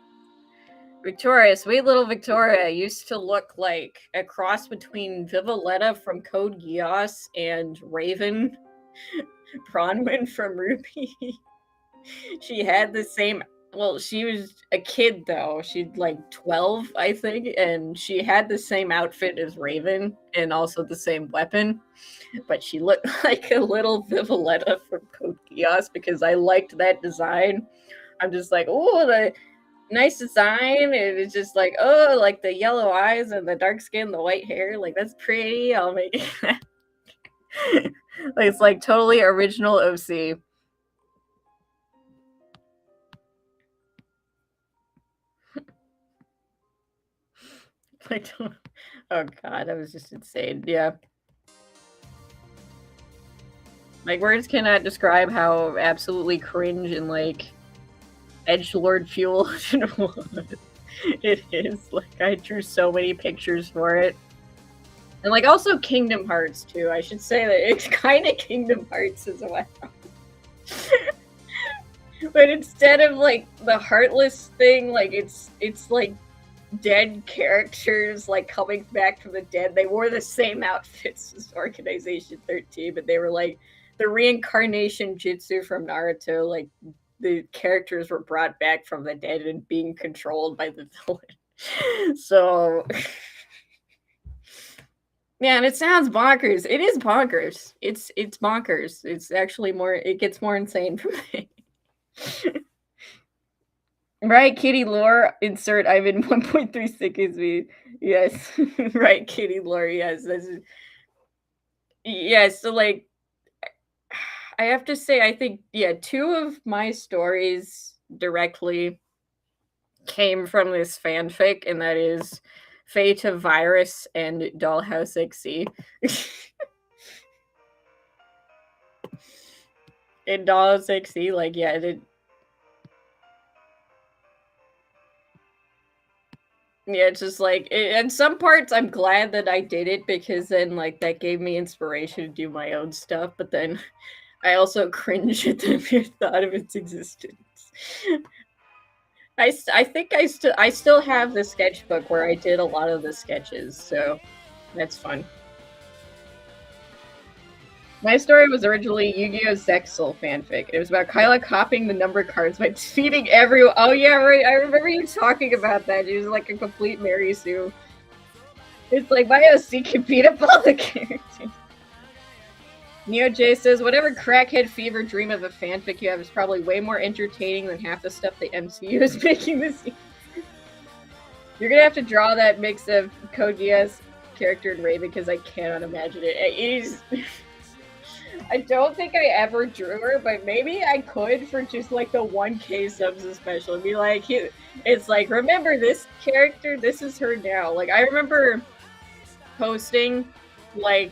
sweet little Victoria, used to look like a cross between Vivaletta from Code Geass and Raven Bronwyn from Ruby. She had the same. Well, she was a kid though. She's like 12, I think, and she had the same outfit as Raven and also the same weapon. But she looked like a little Vivaletta from Code Geass because I liked that design. I'm just like, oh, the nice design. And it's just like, oh, like the yellow eyes and the dark skin, the white hair. Like, that's pretty. I'll make it. Like, it's like totally original OC. Like, oh god, that was just insane. Yeah. Like, words cannot describe how absolutely cringe and, like, edgelord fuel it is. Like, I drew so many pictures for it. And, like, also Kingdom Hearts, too. I should say that it's kind of Kingdom Hearts as well. But instead of, like, the Heartless thing, like, it's like, dead characters like coming back from the dead. They wore the same outfits as Organization 13, but they were like the reincarnation jutsu from Naruto. Like the characters were brought back from the dead and being controlled by the villain. So yeah, and it sounds bonkers. It is bonkers. It's bonkers. It's actually more, it gets more insane for me. Riot Kitty lore, insert I'm in 1.3 seconds me. Yes. Riot Kitty lore, yes. Yes, so like I have to say I think yeah, two of my stories directly came from this fanfic, and that is Fate of Virus and Dollhouse XC. In Dollhouse XC, like yeah, yeah, it's just like in some parts I'm glad that I did it because then like that gave me inspiration to do my own stuff, but then I also cringe at the mere thought of its existence. I think I still have the sketchbook where I did a lot of the sketches, so that's fun. My story was originally Yu-Gi-Oh! Zexal fanfic. It was about Kyla copying the number cards by defeating everyone. Oh yeah, right. I remember you talking about that. She was like a complete Mary Sue. It's like my OC can beat up all the characters. Neo J says, whatever crackhead fever dream of a fanfic you have is probably way more entertaining than half the stuff the MCU is making this year. You're gonna have to draw that mix of Code Geass character and Raven because I cannot imagine it. It is. I don't think I ever drew her, but maybe I could for just like the 1K subs special. Be like, it's like, remember this character? This is her now. Like, I remember posting like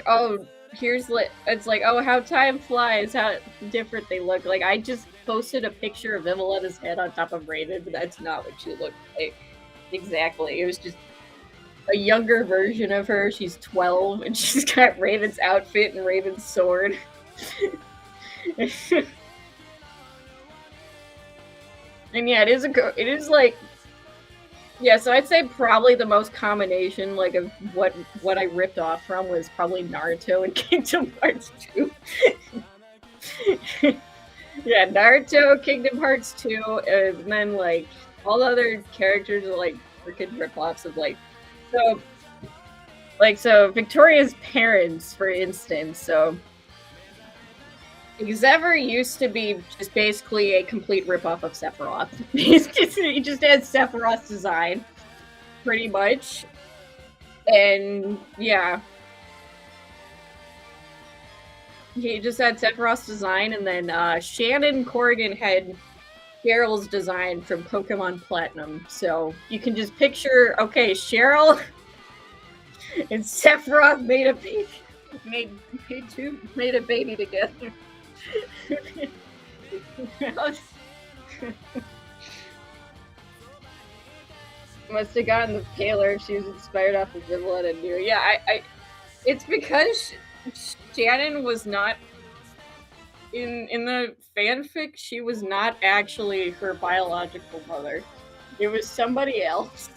oh, here's it's like, oh, how time flies, how different they look. Like, I just posted a picture of Vivoletta's head on top of Raven, but that's not what she looked like. Exactly. It was just a younger version of her. She's 12 and she's got Raven's outfit and Raven's sword. And yeah, it is like, yeah, so I'd say probably the most combination like of what I ripped off from was probably Naruto and Kingdom Hearts 2. Yeah, Naruto, Kingdom Hearts 2, and then like all the other characters are like freaking rip-offs of like so Victoria's parents, for instance, so Xever used to be just basically a complete ripoff of Sephiroth. He just had Sephiroth's design, pretty much. And yeah. He just had Sephiroth's design, and then Shannon Corrigan had Cheryl's design from Pokemon Platinum. So you can just picture, okay, Cheryl and Sephiroth made a baby, made a baby together. Must have gotten the paler if she was inspired off of Vivoletta and New. Yeah, it's because Shannon was not in the fanfic. She was not actually her biological mother. It was somebody else.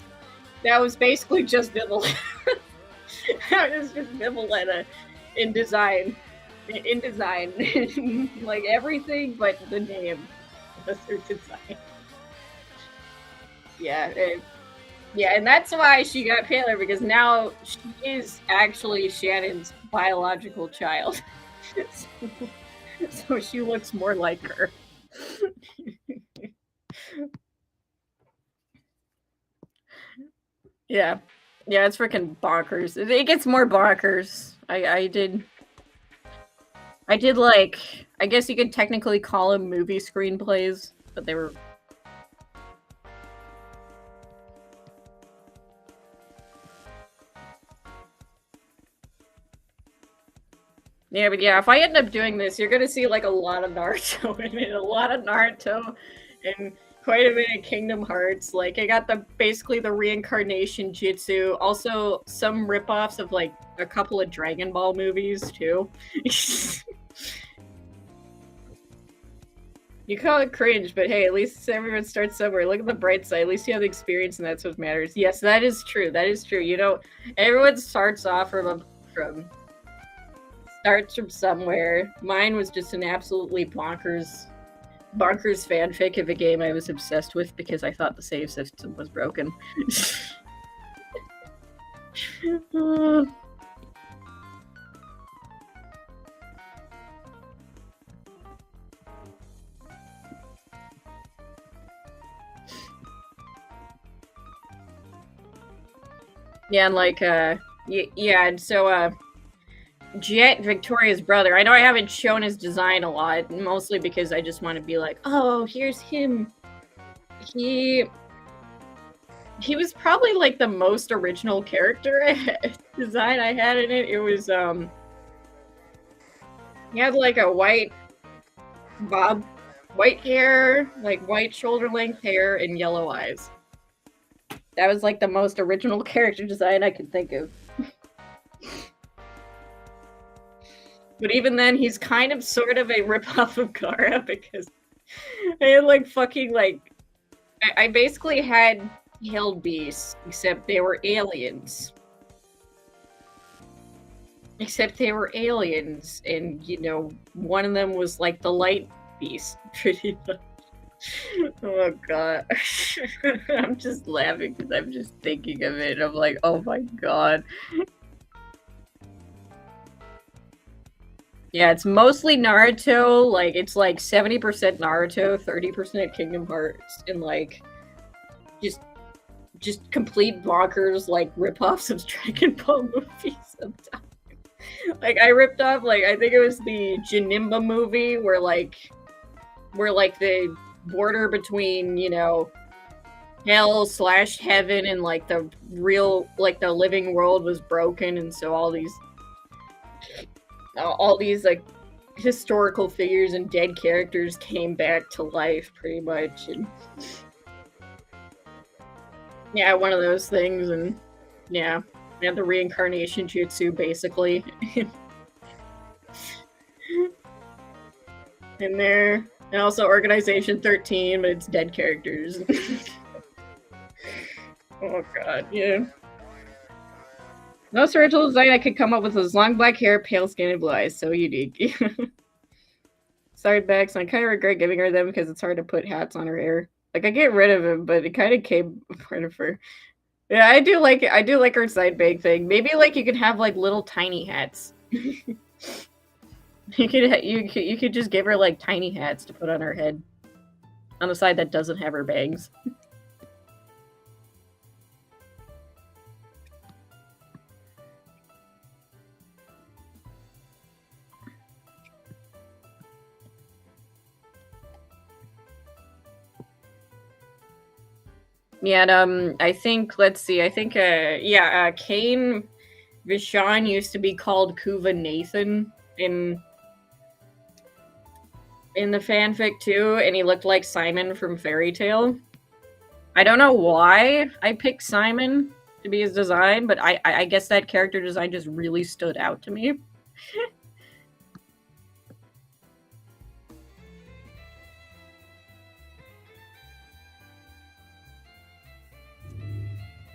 That was basically just Vivoletta. That was just Vivoletta in design. Like everything but the name was her design. Yeah, yeah, and that's why she got paler, because now she is actually Shannon's biological child. So she looks more like her. Yeah. Yeah, it's freaking bonkers. It gets more bonkers. I did like, I guess you could technically call them movie screenplays, but they were. Yeah, but yeah, if I end up doing this, you're gonna see like a lot of Naruto in it, a lot of Naruto, and quite a bit of Kingdom Hearts. Like I got basically the reincarnation jutsu, also some ripoffs of like a couple of Dragon Ball movies too. You call it cringe, but hey, at least everyone starts somewhere. Look at the bright side. At least you have the experience, and that's what matters. Yes, that is true. That is true. You know, everyone starts off from somewhere. Mine was just an absolutely bonkers fanfic of a game I was obsessed with because I thought the save system was broken. Yeah, and like, yeah, and so, Jet, Victoria's brother, I know I haven't shown his design a lot, mostly because I just want to be like, oh, here's him. He he was probably like the most original character design I had in it. It was he had like a white white hair, like white shoulder length hair and yellow eyes. That was like the most original character design I could think of. But even then, he's kind of sort of a ripoff of Gara because I had like fucking like I basically had Hill Beasts, except they were aliens. Except they were aliens, and you know, one of them was like the light beast, pretty much. Oh god. I'm just laughing because I'm just thinking of it. I'm like, oh my god. Yeah, it's mostly Naruto. Like, it's like 70% Naruto, 30% Kingdom Hearts, and like just complete bonkers like ripoffs of Dragon Ball movies sometimes. Like I ripped off like I think it was the Janemba movie where the border between, you know, hell/heaven and like the real like the living world was broken, and so all these like historical figures and dead characters came back to life pretty much. And yeah, one of those things. And yeah, we had the reincarnation jutsu basically in there. And also Organization 13, but it's dead characters. Oh god, yeah. Most original design I could come up with was long black hair, pale skin, and blue eyes. So unique. Sorry, Bex. I kind of regret giving her them because it's hard to put hats on her hair. Like I get rid of them, but it kind of came part of her. Yeah, I do like it. I do like her side bag thing. Maybe like you could have like little tiny hats. You could just give her like tiny hats to put on her head, on the side that doesn't have her bangs. Yeah, and, I think, let's see, I think, yeah, Kane Vishon used to be called Kuva Nathan in the fanfic too, and he looked like Simon from Fairy Tail. I don't know why I picked Simon to be his design, but I guess that character design just really stood out to me.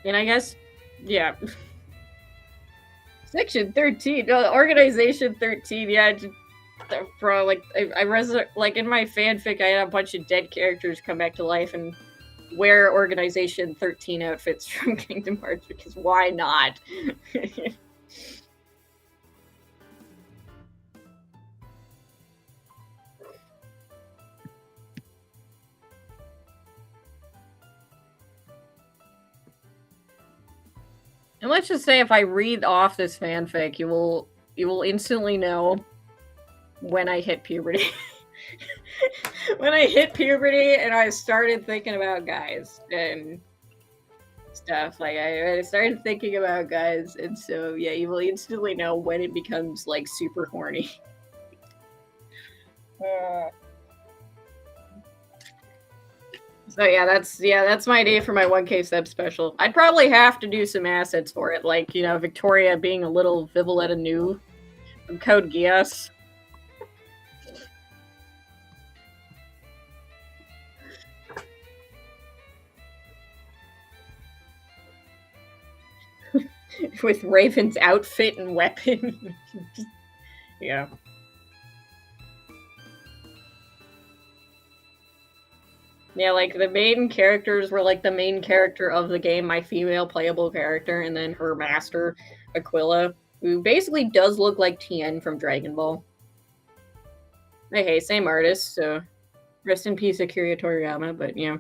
And I guess, yeah. Section 13, Organization 13, yeah. Bro, like, like, in my fanfic, I had a bunch of dead characters come back to life and wear Organization 13 outfits from Kingdom Hearts, because why not? And let's just say if I read off this fanfic, you will instantly know when I hit puberty. When I hit puberty and I started thinking about guys and stuff. Like I started thinking about guys, and so yeah, you will instantly know when it becomes like super horny. So yeah, that's my idea for my 1K sub special. I'd probably have to do some assets for it, like, you know, Victoria being a little Vivaletta new from Code Geass. With Raven's outfit and weapon. Yeah. Yeah, like the main characters were like the main character of the game, my female playable character, and then her master, Aquila, who basically does look like Tien from Dragon Ball. Hey, same artist, so rest in peace, Akira Toriyama, but you know.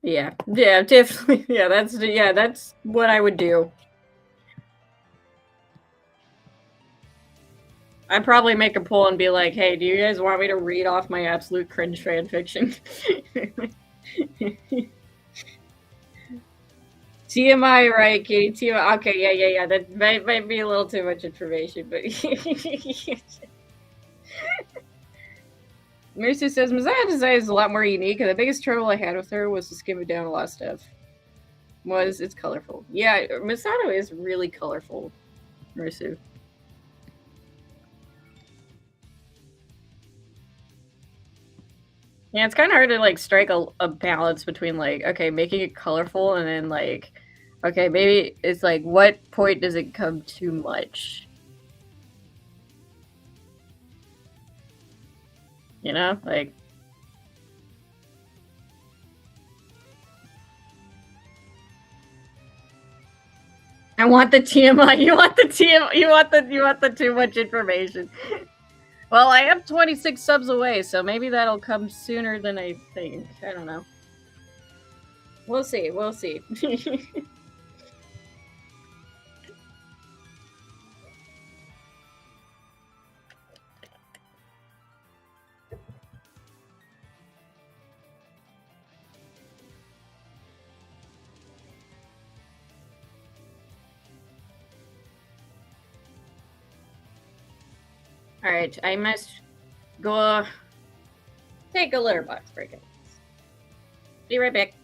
Yeah, yeah, definitely. Yeah, that's what I would do. I'd probably make a poll and be like, "Hey, do you guys want me to read off my absolute cringe fan fiction?" TMI, right, Katie? TMI. Okay, yeah. That might be a little too much information, but Mercy says Messiah design is a lot more unique, and the biggest trouble I had with her was to skim it down a lot of stuff. It's colorful. Yeah, Masato is really colorful. Mercy. Yeah, it's kind of hard to like strike a balance between like, okay, making it colorful and then like, okay, maybe it's like, what point does it come too much? You know, like. I want the TMI. You want the TMI. You want the too much information. Well, I am 26 subs away, so maybe that'll come sooner than I think. I don't know. We'll see. We'll see. All right, I must go take a litter box break. Be right back.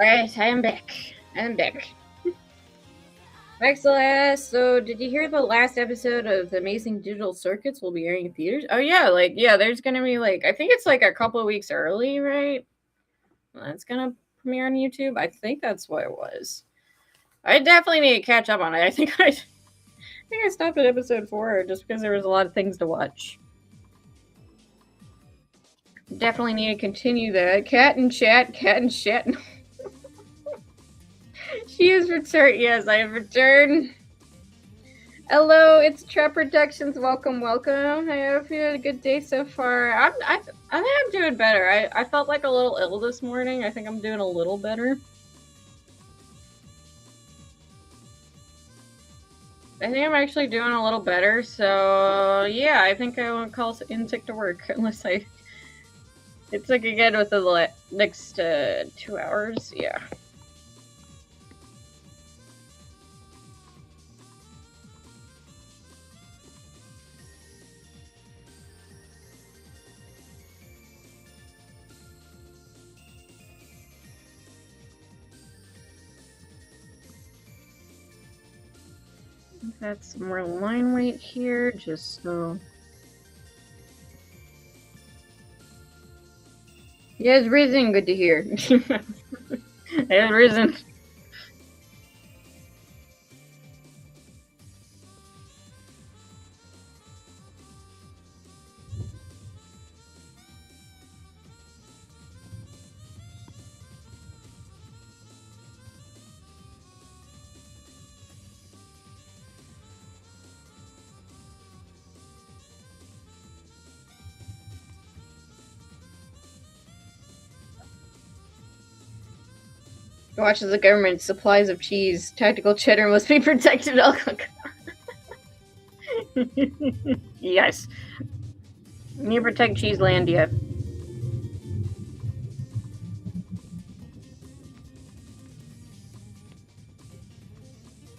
Alright, I am back. I'm back. Excellent. So, did you hear the last episode of the Amazing Digital Circuits will be airing in theaters? Oh yeah, there's gonna be I think it's a couple of weeks early, right? That's gonna premiere on YouTube. I think that's what it was. I definitely need to catch up on it. I think I stopped at episode 4 just because there was a lot of things to watch. Definitely need to continue that. Cat and chat. She has returned. Yes, I have returned. Hello, it's Trap Productions. Welcome. I hope you had a good day so far. I think I'm doing better. I felt a little ill this morning. I think I'm doing a little better. I think I'm actually doing a little better. So yeah, I think I won't call in sick to work unless it's again with the next 2 hours. Yeah. That's some more line weight here, just so. He has risen. Good to hear. He has risen. Watch as the government supplies of cheese. Tactical cheddar must be protected. Yes. You need to protect Cheeselandia.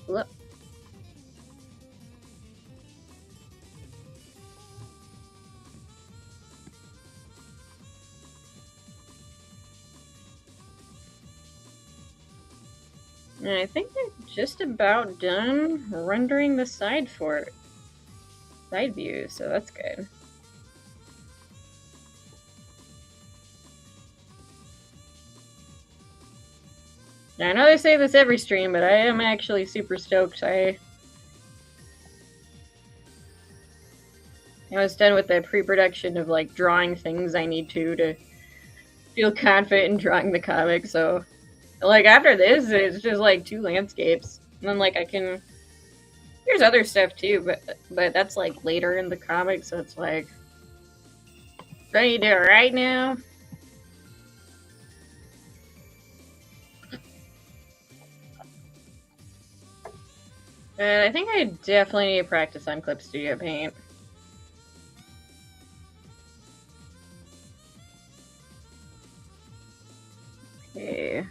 Look. And I think they're just about done rendering the side view, so that's good. Now, I know they say this every stream, but I am actually super stoked. I was done with the pre-production of drawing things I need to feel confident in drawing the comic, so after this it's just 2 landscapes. And then I can there's other stuff too, but that's later in the comic, so it's ready to do it right now. I think I definitely need to practice on Clip Studio Paint. Okay.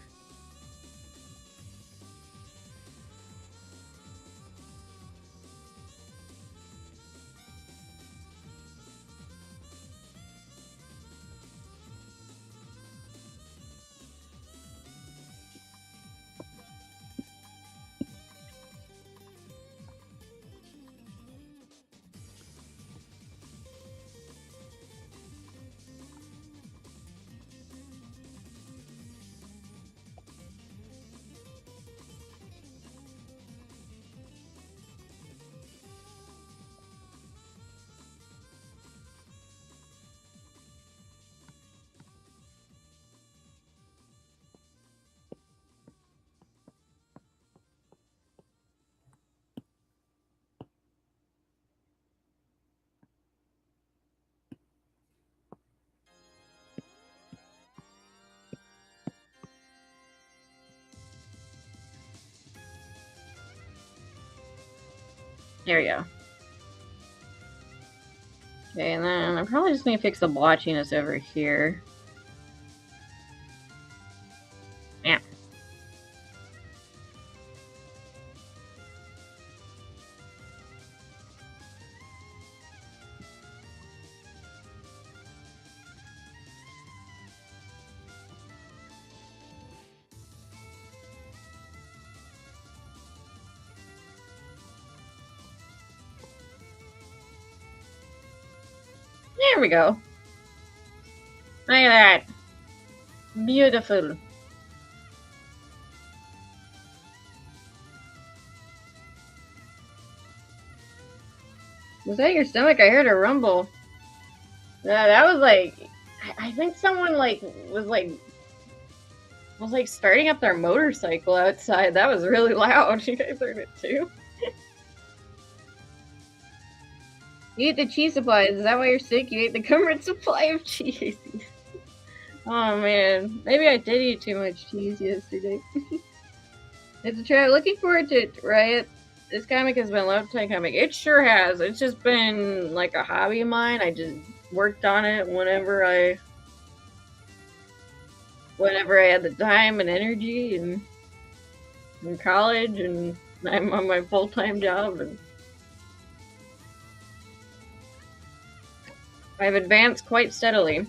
There we go. Okay, and then I probably just need to fix the blotchiness over here. Yeah. we go. Look at that. Beautiful. Was that your stomach? I heard a rumble. Yeah, that was like, I think someone was starting up their motorcycle outside. That was really loud. You guys heard it too? You ate the cheese supplies. Is that why you're sick? You ate the current supply of cheese. Oh man, maybe I did eat too much cheese yesterday. It's a trap. Looking forward to it, Riot. This comic has been a lifetime comic. It sure has. It's just been like a hobby of mine. I just worked on it whenever I had the time and energy, and in college, and I'm on my full-time job, and I've advanced quite steadily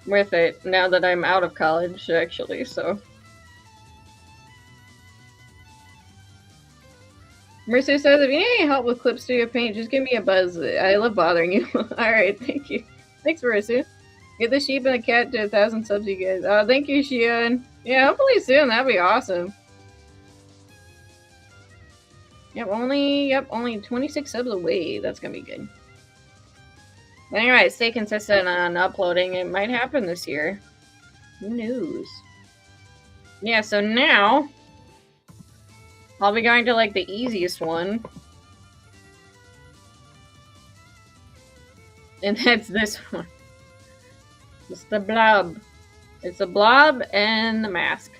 with it now that I'm out of college, actually, so. Mercer says, if you need any help with Clip Studio Paint, just give me a buzz. I love bothering you. Alright, thank you. Thanks, Mercer. Get the sheep and the cat to 1,000 subs, you guys. Oh, thank you, Shion. Yeah, hopefully soon. That'd be awesome. Yep, only 26 subs away. That's gonna be good. But anyway, stay consistent on uploading. It might happen this year. Who knows? Yeah, so now I'll be going to like the easiest one. And that's this one. It's the blob. It's the blob and the mask.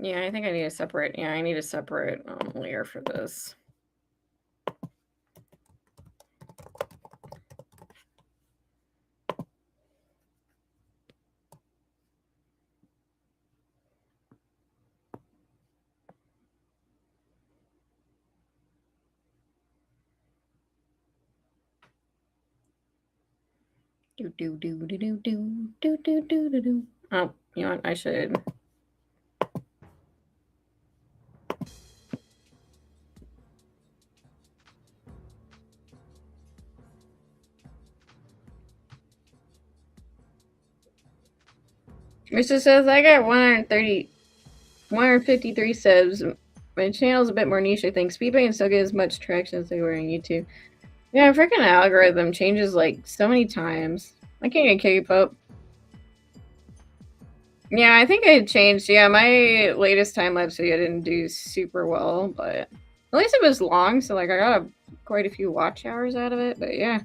Yeah, I think I need a separate. Yeah, I need a separate layer for this. Do do do do do do do do do do do. Oh, you know what? I should. Mr. says I got 153 subs. My channel's a bit more niche, I think. Speedbang still get as much traction as they were on YouTube. Yeah, freaking algorithm changes like so many times. I can't even keep up. Yeah, I think it changed. Yeah, my latest time-lapse video didn't do super well, but at least it was long, so like I got quite a few watch hours out of it, but yeah.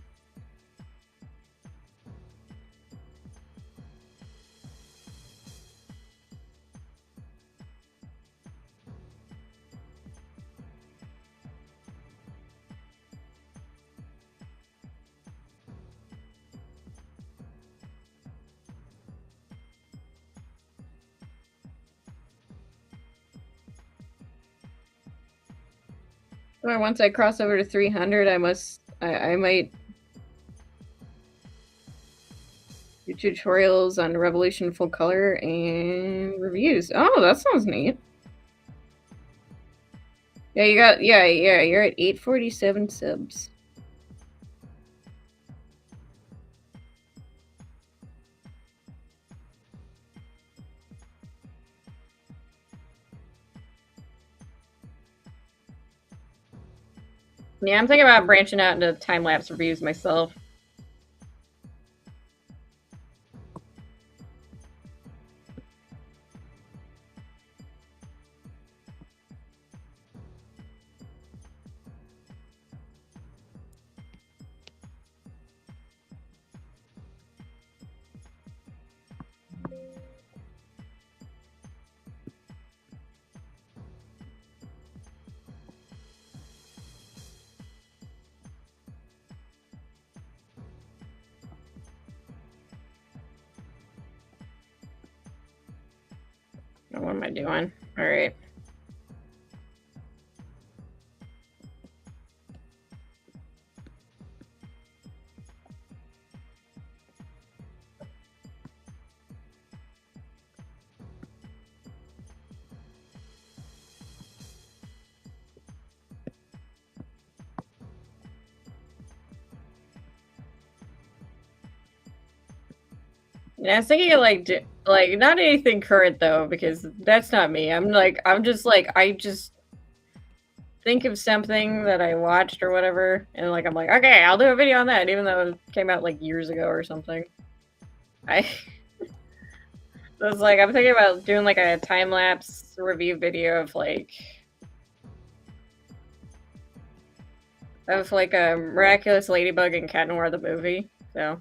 Or once I cross over to 300, I might do tutorials on Revolution full color and reviews. Oh, that sounds neat. Yeah, you're at 847 subs. Yeah, I'm thinking about branching out into time-lapse reviews myself. What am I doing? All right. Yeah, I was thinking of like not anything current though, because that's not me. I'm just like I just think of something that I watched or whatever, and like I'm like, okay, I'll do a video on that, even though it came out like years ago or something. I was like, I'm thinking about doing like a time lapse review video of like a Miraculous Ladybug and Cat Noir the movie. So.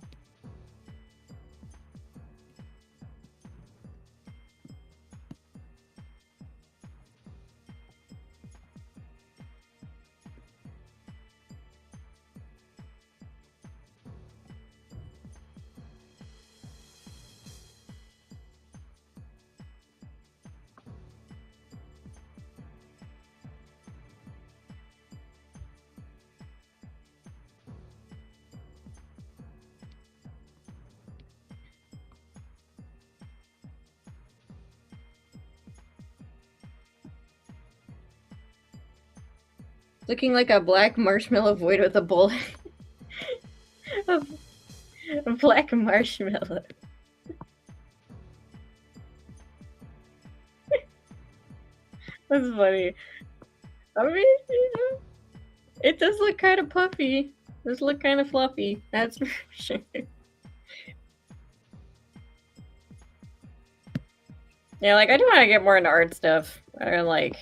Looking like a black marshmallow void with a bullet. A black marshmallow. That's funny. I mean, it does look kind of puffy. It does look kind of fluffy. That's for sure. Yeah, like I do want to get more into art stuff. I like.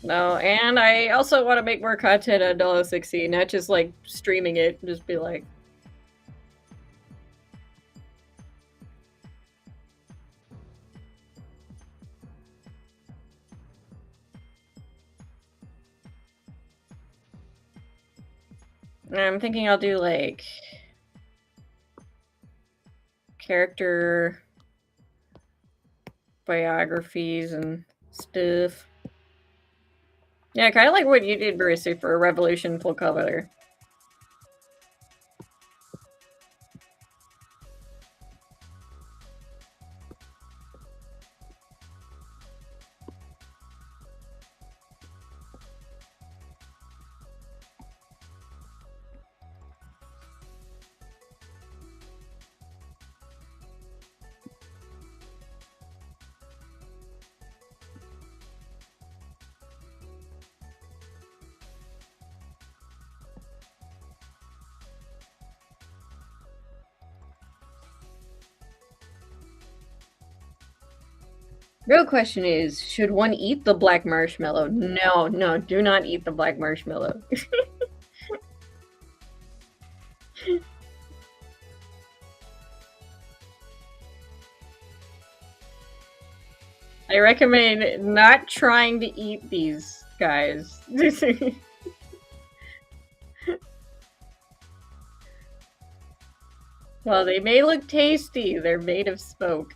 No, and I also want to make more content on Dollhouse XC, not just like streaming it. Just be like. I'm thinking I'll do like character biographies and stuff. Yeah, kind of like what you did, Barista, for Revolution full color. Real question is, should one eat the black marshmallow? No, no, do not eat the black marshmallow. I recommend not trying to eat these guys. Well, they may look tasty, they're made of smoke.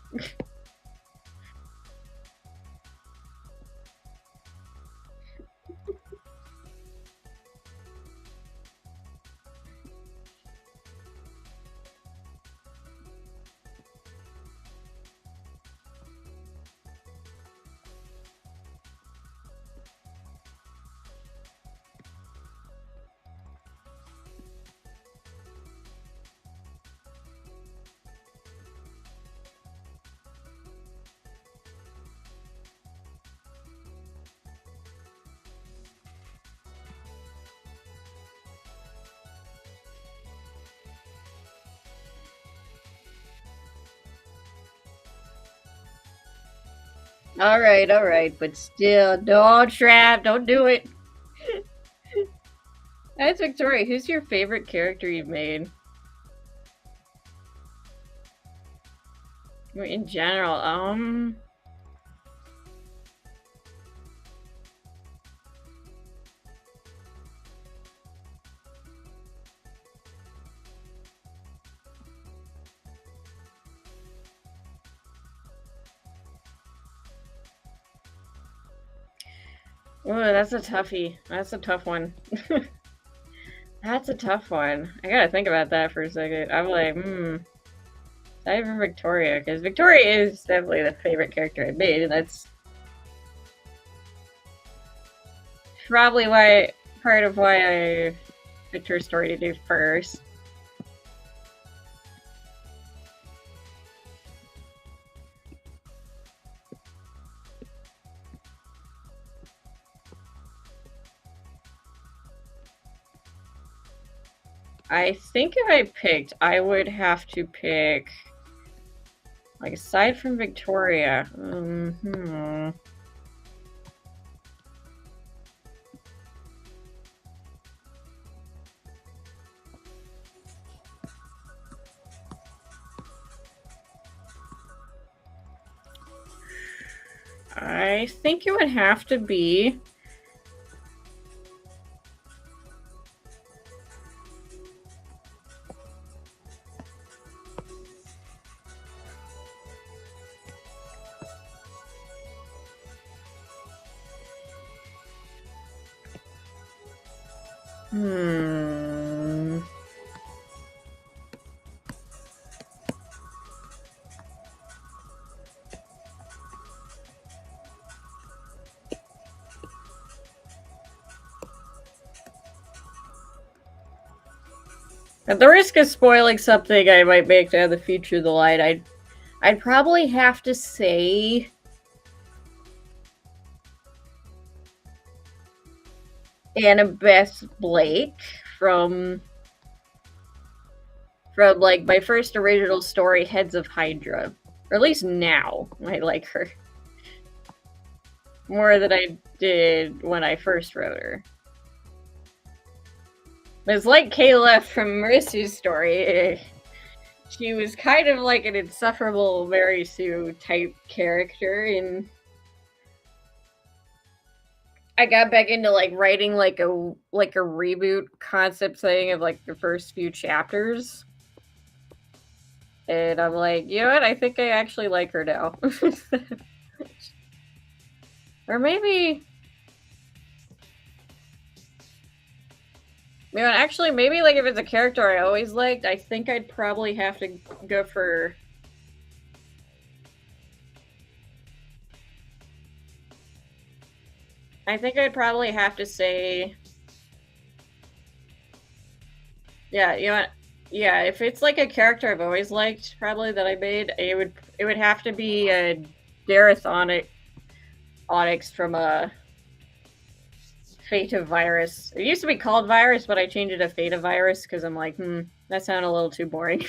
Alright, but still, don't trap, don't do it. That's Victoria. Who's your favorite character you've made? In general, oh, that's a toughie. That's a tough one. That's a tough one. I gotta think about that for a second. I'm like, Sorry for Victoria, because Victoria is definitely the favorite character I made, and that's probably part of why I picked her story to do first. I think if I picked, I would have to pick, like, aside from Victoria. I think it would have to be At the risk of spoiling something I might make to the future of the light, I'd probably have to say Annabeth Blake from like my first original story, Heads of Hydra. Or at least now I like her more than I did when I first wrote her. It's like Kayla from Marisu's story. She was kind of like an insufferable Mary Sue type character, and I got back into like writing like a reboot concept thing of like the first few chapters. And I'm like, you know what? I think I actually like her now. Or maybe, you know, actually, maybe like if it's a character I always liked, I think I'd probably have to go for. I think I'd probably have to say. Yeah, you know what? Yeah, if it's like a character I've always liked, probably that I made, it would have to be a Dareth Onyx from a Fate of Virus. It used to be called Virus, but I changed it to Fate of Virus because I'm like, that sounded a little too boring.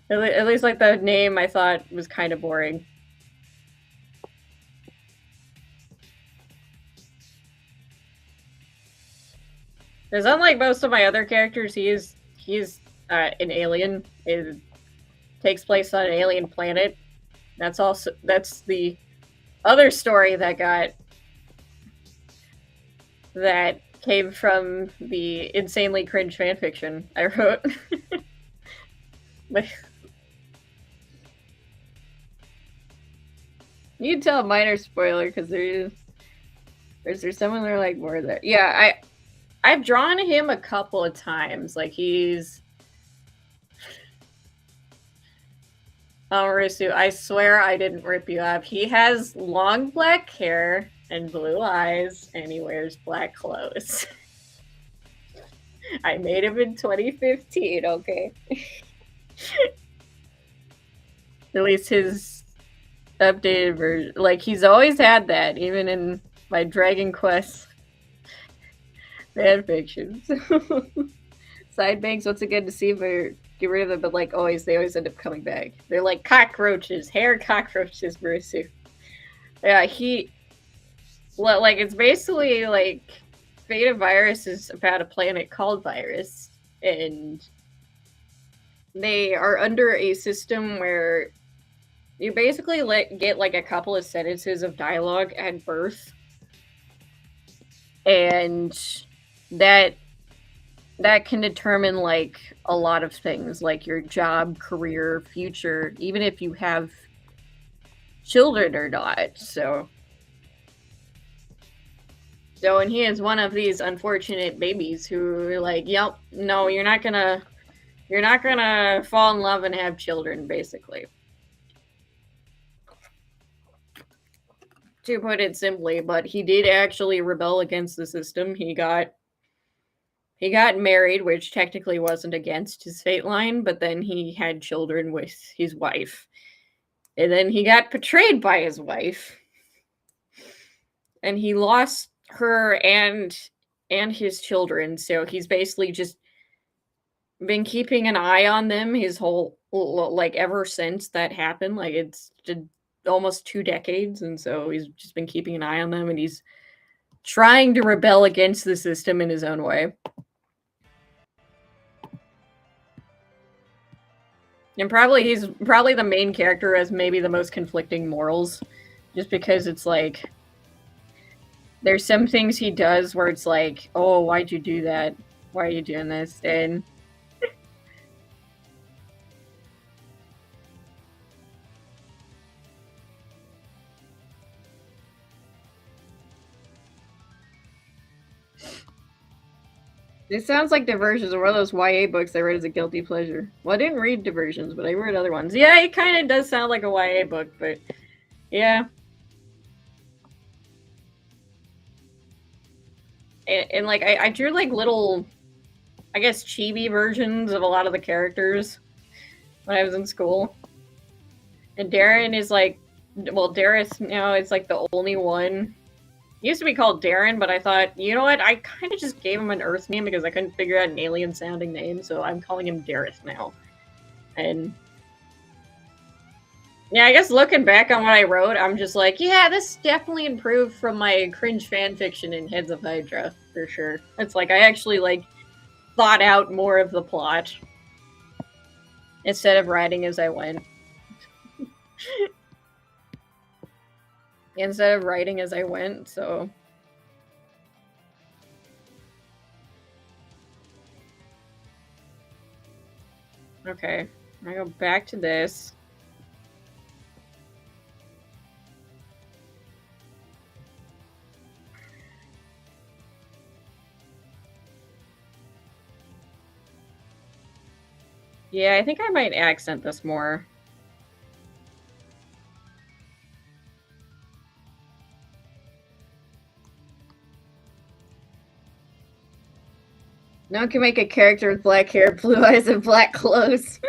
At least like the name I thought was kind of boring. Because unlike most of my other characters, he's an alien. It takes place on an alien planet. That's the other story that came from the insanely cringe fanfiction I wrote. You can tell a minor spoiler because there's someone there like more there. Yeah, I've drawn him a couple of times. Like he's Risu, I swear I didn't rip you up. He has long black hair and blue eyes, and he wears black clothes. I made him in 2015, okay? At least his updated version. Like, he's always had that, even in my Dragon Quest fanfiction. Sidebanks, what's it good to see if I get rid of them? But, like, they always end up coming back. They're like cockroaches, hair cockroaches, Brucey. Yeah, like, it's basically like Fate of Virus is about a planet called Virus, and they are under a system where you basically get like a couple of sentences of dialogue at birth, and that can determine like a lot of things, like your job, career, future, even if you have children or not. And he is one of these unfortunate babies who are like, yep, no, you're not gonna fall in love and have children, basically. To put it simply, but he did actually rebel against the system. He got married, which technically wasn't against his fate line, but then he had children with his wife. And then he got betrayed by his wife. And he lost her and and his children. So he's basically just been keeping an eye on them his whole like ever since that happened. Like it's almost 2 decades, and so he's just been keeping an eye on them, and he's trying to rebel against the system in his own way. And he's probably the main character as maybe the most conflicting morals, just because it's like there's some things he does where it's like, oh, why'd you do that? Why are you doing this? And it sounds like Diversions are one of those YA books I read as a guilty pleasure. Well, I didn't read Diversions, but I read other ones. Yeah, it kind of does sound like a YA book, but yeah. And like, I drew like little, I guess, chibi versions of a lot of the characters when I was in school. And Darren is like, well, Dareth now is like the only one. He used to be called Darren, but I thought, you know what? I kind of just gave him an Earth name because I couldn't figure out an alien-sounding name, so I'm calling him Dareth now. And yeah, I guess looking back on what I wrote, I'm just like, yeah, this definitely improved from my cringe fanfiction in Heads of Hydra, for sure. It's like I actually like thought out more of the plot instead of writing as I went. Instead of writing as I went, so. Okay, I go back to this. Yeah, I think I might accent this more. No one can make a character with black hair, blue eyes, and black clothes.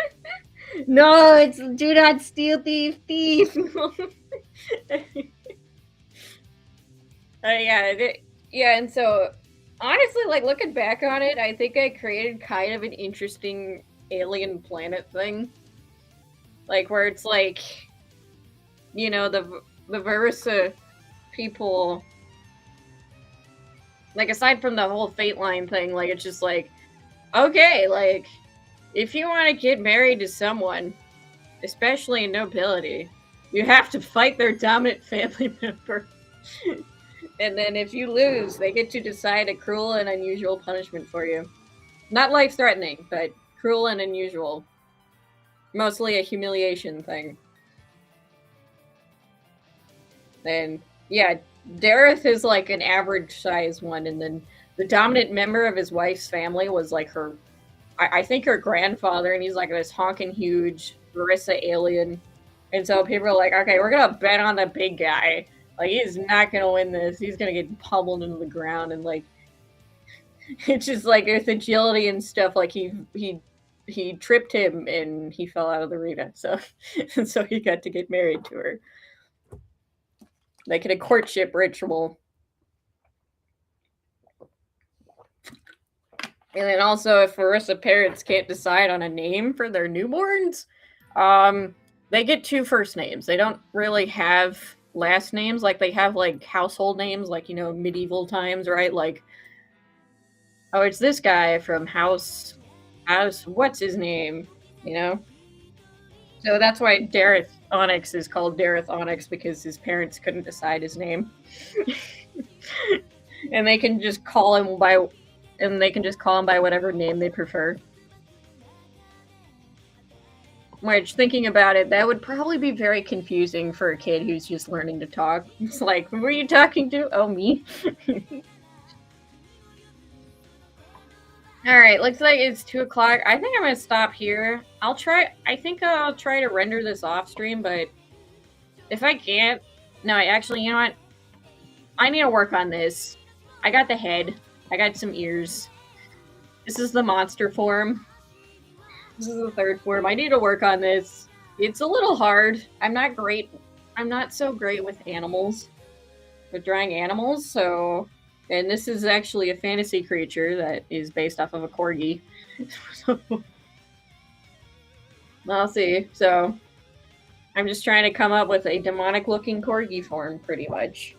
No, it's do not steal, thief, thief. Yeah, and so honestly, like looking back on it, I think I created kind of an interesting alien planet thing, like where it's like, you know, the Versa people. Like, aside from the whole Fate line thing, like, it's just like, okay, like, if you want to get married to someone, especially in nobility, you have to fight their dominant family member. And then if you lose, they get to decide a cruel and unusual punishment for you. Not life-threatening, but cruel and unusual. Mostly a humiliation thing. And, yeah, Dareth is like an average size one, and then the dominant member of his wife's family was like her, I think her grandfather, and he's like this honking huge Verissa alien. And so people are like, okay, we're gonna bet on the big guy. Like, he's not gonna win this. He's gonna get pummeled into the ground, and like, it's just like with agility and stuff. Like he tripped him and he fell out of the arena. So and so he got to get married to her. Like in a courtship ritual. And then also, if Verissa parents can't decide on a name for their newborns, they get 2 first names. They don't really have last names. Like, they have, like, household names, like, you know, medieval times, right? Like, oh, it's this guy from House, what's his name? You know? So that's why Dareth Onyx is called Dareth Onyx, because his parents couldn't decide his name. And they can just call him by whatever name they prefer. Which, thinking about it, that would probably be very confusing for a kid who's just learning to talk. It's like, who are you talking to? Oh, me. Alright, looks like it's 2 o'clock. I think I'm gonna stop here. I think I'll try to render this off stream, but if I can't, no, actually, you know what? I need to work on this. I got the head. I got some ears. This is the monster form. This is the 3rd form. I need to work on this. It's a little hard. I'm not so great with animals, with drawing animals, so And this is actually a fantasy creature that is based off of a corgi. So, I'll see. So I'm just trying to come up with a demonic looking corgi form, pretty much.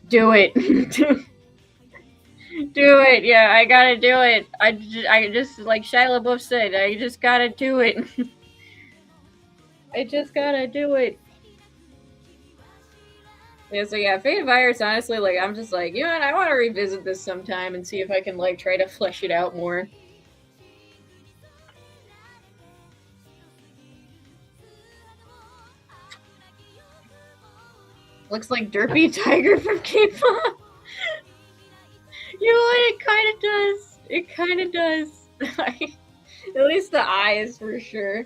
Do it. Do it. Yeah, I gotta do it. I just like Shia LaBeouf said, I just gotta do it. I just gotta do it. Yeah, so yeah, Fate Virus, honestly, like, I'm just like, you know what, I want to revisit this sometime and see if I can, like, try to flesh it out more. Looks like Derpy Tiger from K-pop. You know what, it kind of does. It kind of does. At least the eyes, for sure.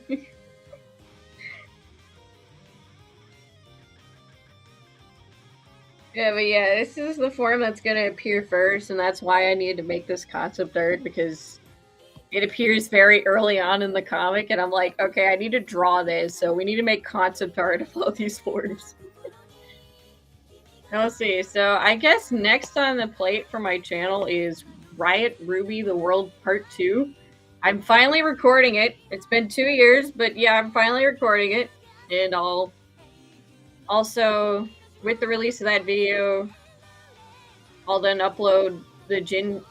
Yeah, but yeah, this is the form that's going to appear first, and that's why I needed to make this concept art, because it appears very early on in the comic, and I'm like, okay, I need to draw this, so we need to make concept art of all these forms. We'll see. So I guess next on the plate for my channel is Riot Ruby the World Part 2. I'm finally recording it. It's been 2 years, but yeah, I'm finally recording it, and I'll also, with the release of that video, I'll then upload the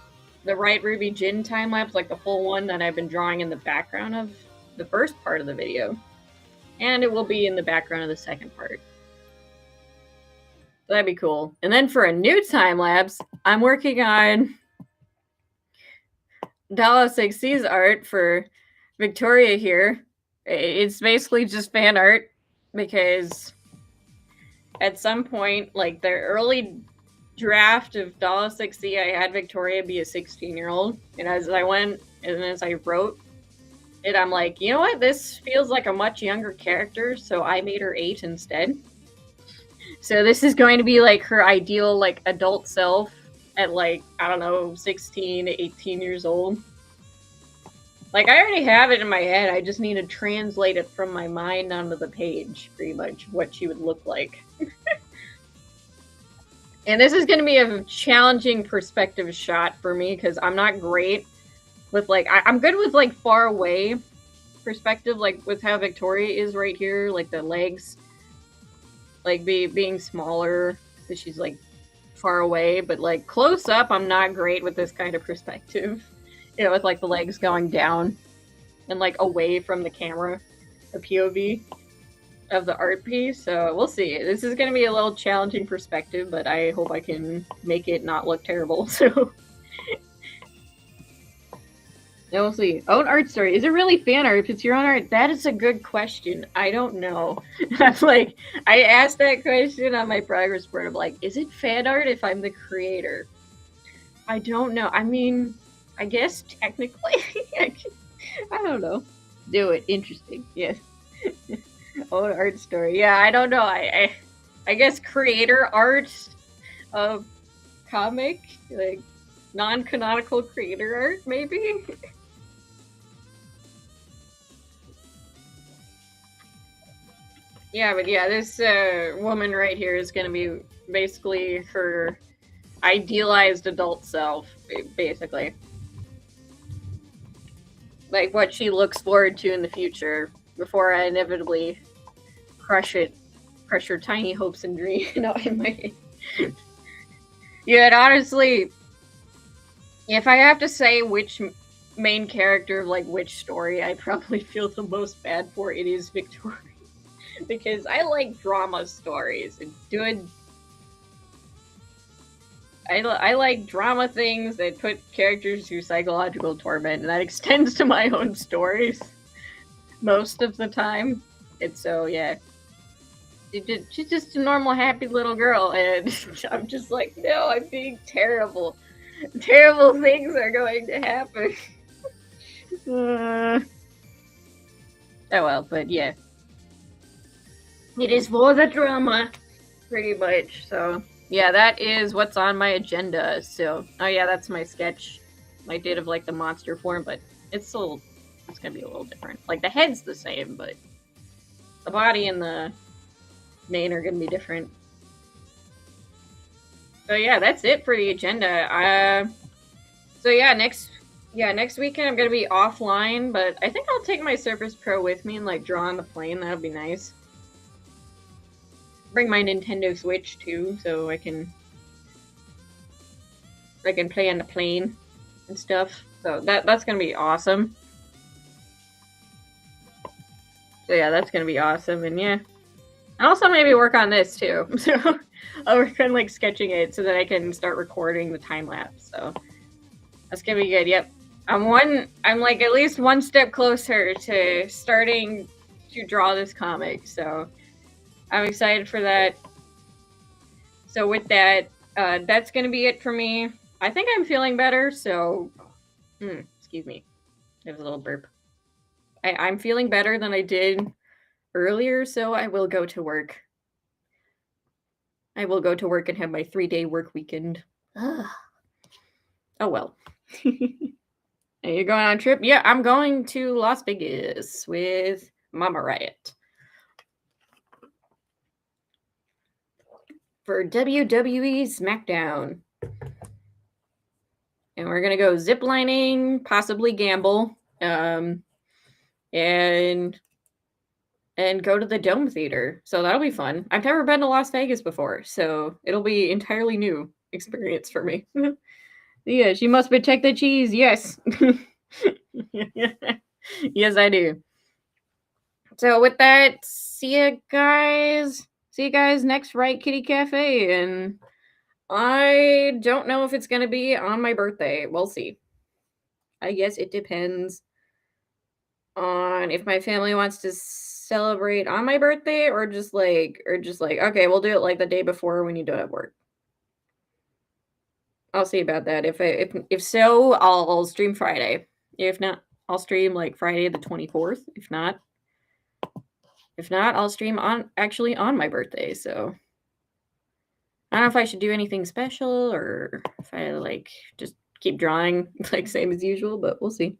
Riot Ruby Jin time lapse, like the full one that I've been drawing in the background of the first part of the video. And it will be in the background of the second part. So that'd be cool. And then for a new time lapse, I'm working on Dollhouse XC's art for Victoria here. It's basically just fan art because at some point, like the early draft of Dollhouse XC, I had Victoria be a 16-year-old. And as I went and as I wrote it, I'm like, you know what? This feels like a much younger character, so I made her 8 instead. So this is going to be like her ideal like adult self at like, I don't know, 16 to 18 years old. Like I already have it in my head. I just need to translate it from my mind onto the page, pretty much what she would look like. And this is going to be a challenging perspective shot for me because I'm not great with like, I'm good with like far away perspective, like with how Victoria is right here, like the legs. Like being smaller because she's like far away, but like close up, I'm not great with this kind of perspective. You know, with like the legs going down and like away from the camera, the POV of the art piece. So we'll see. This is going to be a little challenging perspective, but I hope I can make it not look terrible. So we'll see. Own art story. Is it really fan art if it's your own art? That is a good question. I don't know. I'm like, I asked that question on my progress board. I'm like, is it fan art if I'm the creator? I don't know. I mean, I guess technically. I don't know. Do it. Interesting. Yes. Own art story. Yeah, I don't know. I guess creator art of comic, like non-canonical creator art, maybe? Yeah, but yeah, this woman right here is going to be basically her idealized adult self, basically. Like what she looks forward to in the future before I inevitably crush her tiny hopes and dreams in my head. Yeah, and honestly, if I have to say which main character of like which story I probably feel the most bad for, it is Victoria. Because I like drama stories and doing. I like drama things that put characters through psychological torment, and that extends to my own stories most of the time. And so, yeah, she's just a normal, happy little girl, and I'm just like, no, I'm being terrible. Terrible things are going to happen. Oh well, but yeah. It is for the drama, pretty much. So, yeah, that is what's on my agenda. So, oh yeah, that's my sketch I did of like the monster form, but it's gonna be a little different. Like the head's the same, but the body and the mane are gonna be different. So yeah, that's it for the agenda. So yeah, next weekend I'm gonna be offline, but I think I'll take my Surface Pro with me and like draw on the plane. That'll be nice. Bring my Nintendo Switch too, so I can play on the plane and stuff. So that's gonna be awesome. So yeah, that's gonna be awesome, and yeah, and also maybe work on this too. So I'll work on like sketching it so that I can start recording the time lapse. So that's gonna be good. Yep, I'm like at least one step closer to starting to draw this comic. So I'm excited for that. So with that, that's gonna be it for me. I think I'm feeling better. So, excuse me, there's a little burp. I'm feeling better than I did earlier, so I will go to work. I will go to work and have my 3-day work weekend. Ugh. Oh well. Are you going on a trip? Yeah, I'm going to Las Vegas with Mama Riot for WWE SmackDown. And we're gonna go ziplining, possibly gamble, and go to the Dome Theater. So that'll be fun. I've never been to Las Vegas before, so it'll be entirely new experience for me. Yeah, she must protect the cheese. Yes. Yes, I do. So with that, see you guys. See you guys next Riot Kitty Cafe. And I don't know if it's gonna be on my birthday. We'll see. I guess it depends on if my family wants to celebrate on my birthday or just like okay, we'll do it like the day before when you don't have work. I'll see about that. If so, I'll stream Friday. If not, I'll stream like Friday the 24th. If not, I'll stream on my birthday. So I don't know if I should do anything special or if I like just keep drawing like same as usual, but we'll see.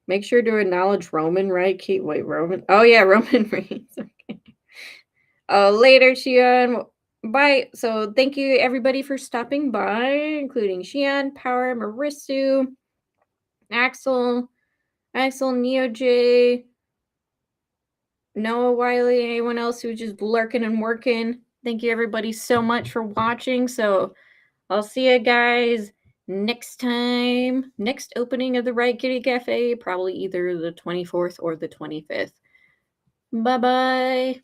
Make sure to acknowledge Roman, right? Wait, Roman. Oh yeah, Roman Reigns. Okay. Later, Shion. Bye. So thank you everybody for stopping by, including Shion, Power, Marisu, Axel, Neo J, Noah Wiley, anyone else who's just lurking and working. Thank you everybody so much for watching. So I'll see you guys next time. Next opening of the Riot Kitty Cafe, probably either the 24th or the 25th. Bye-bye.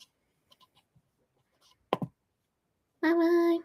Bye-bye.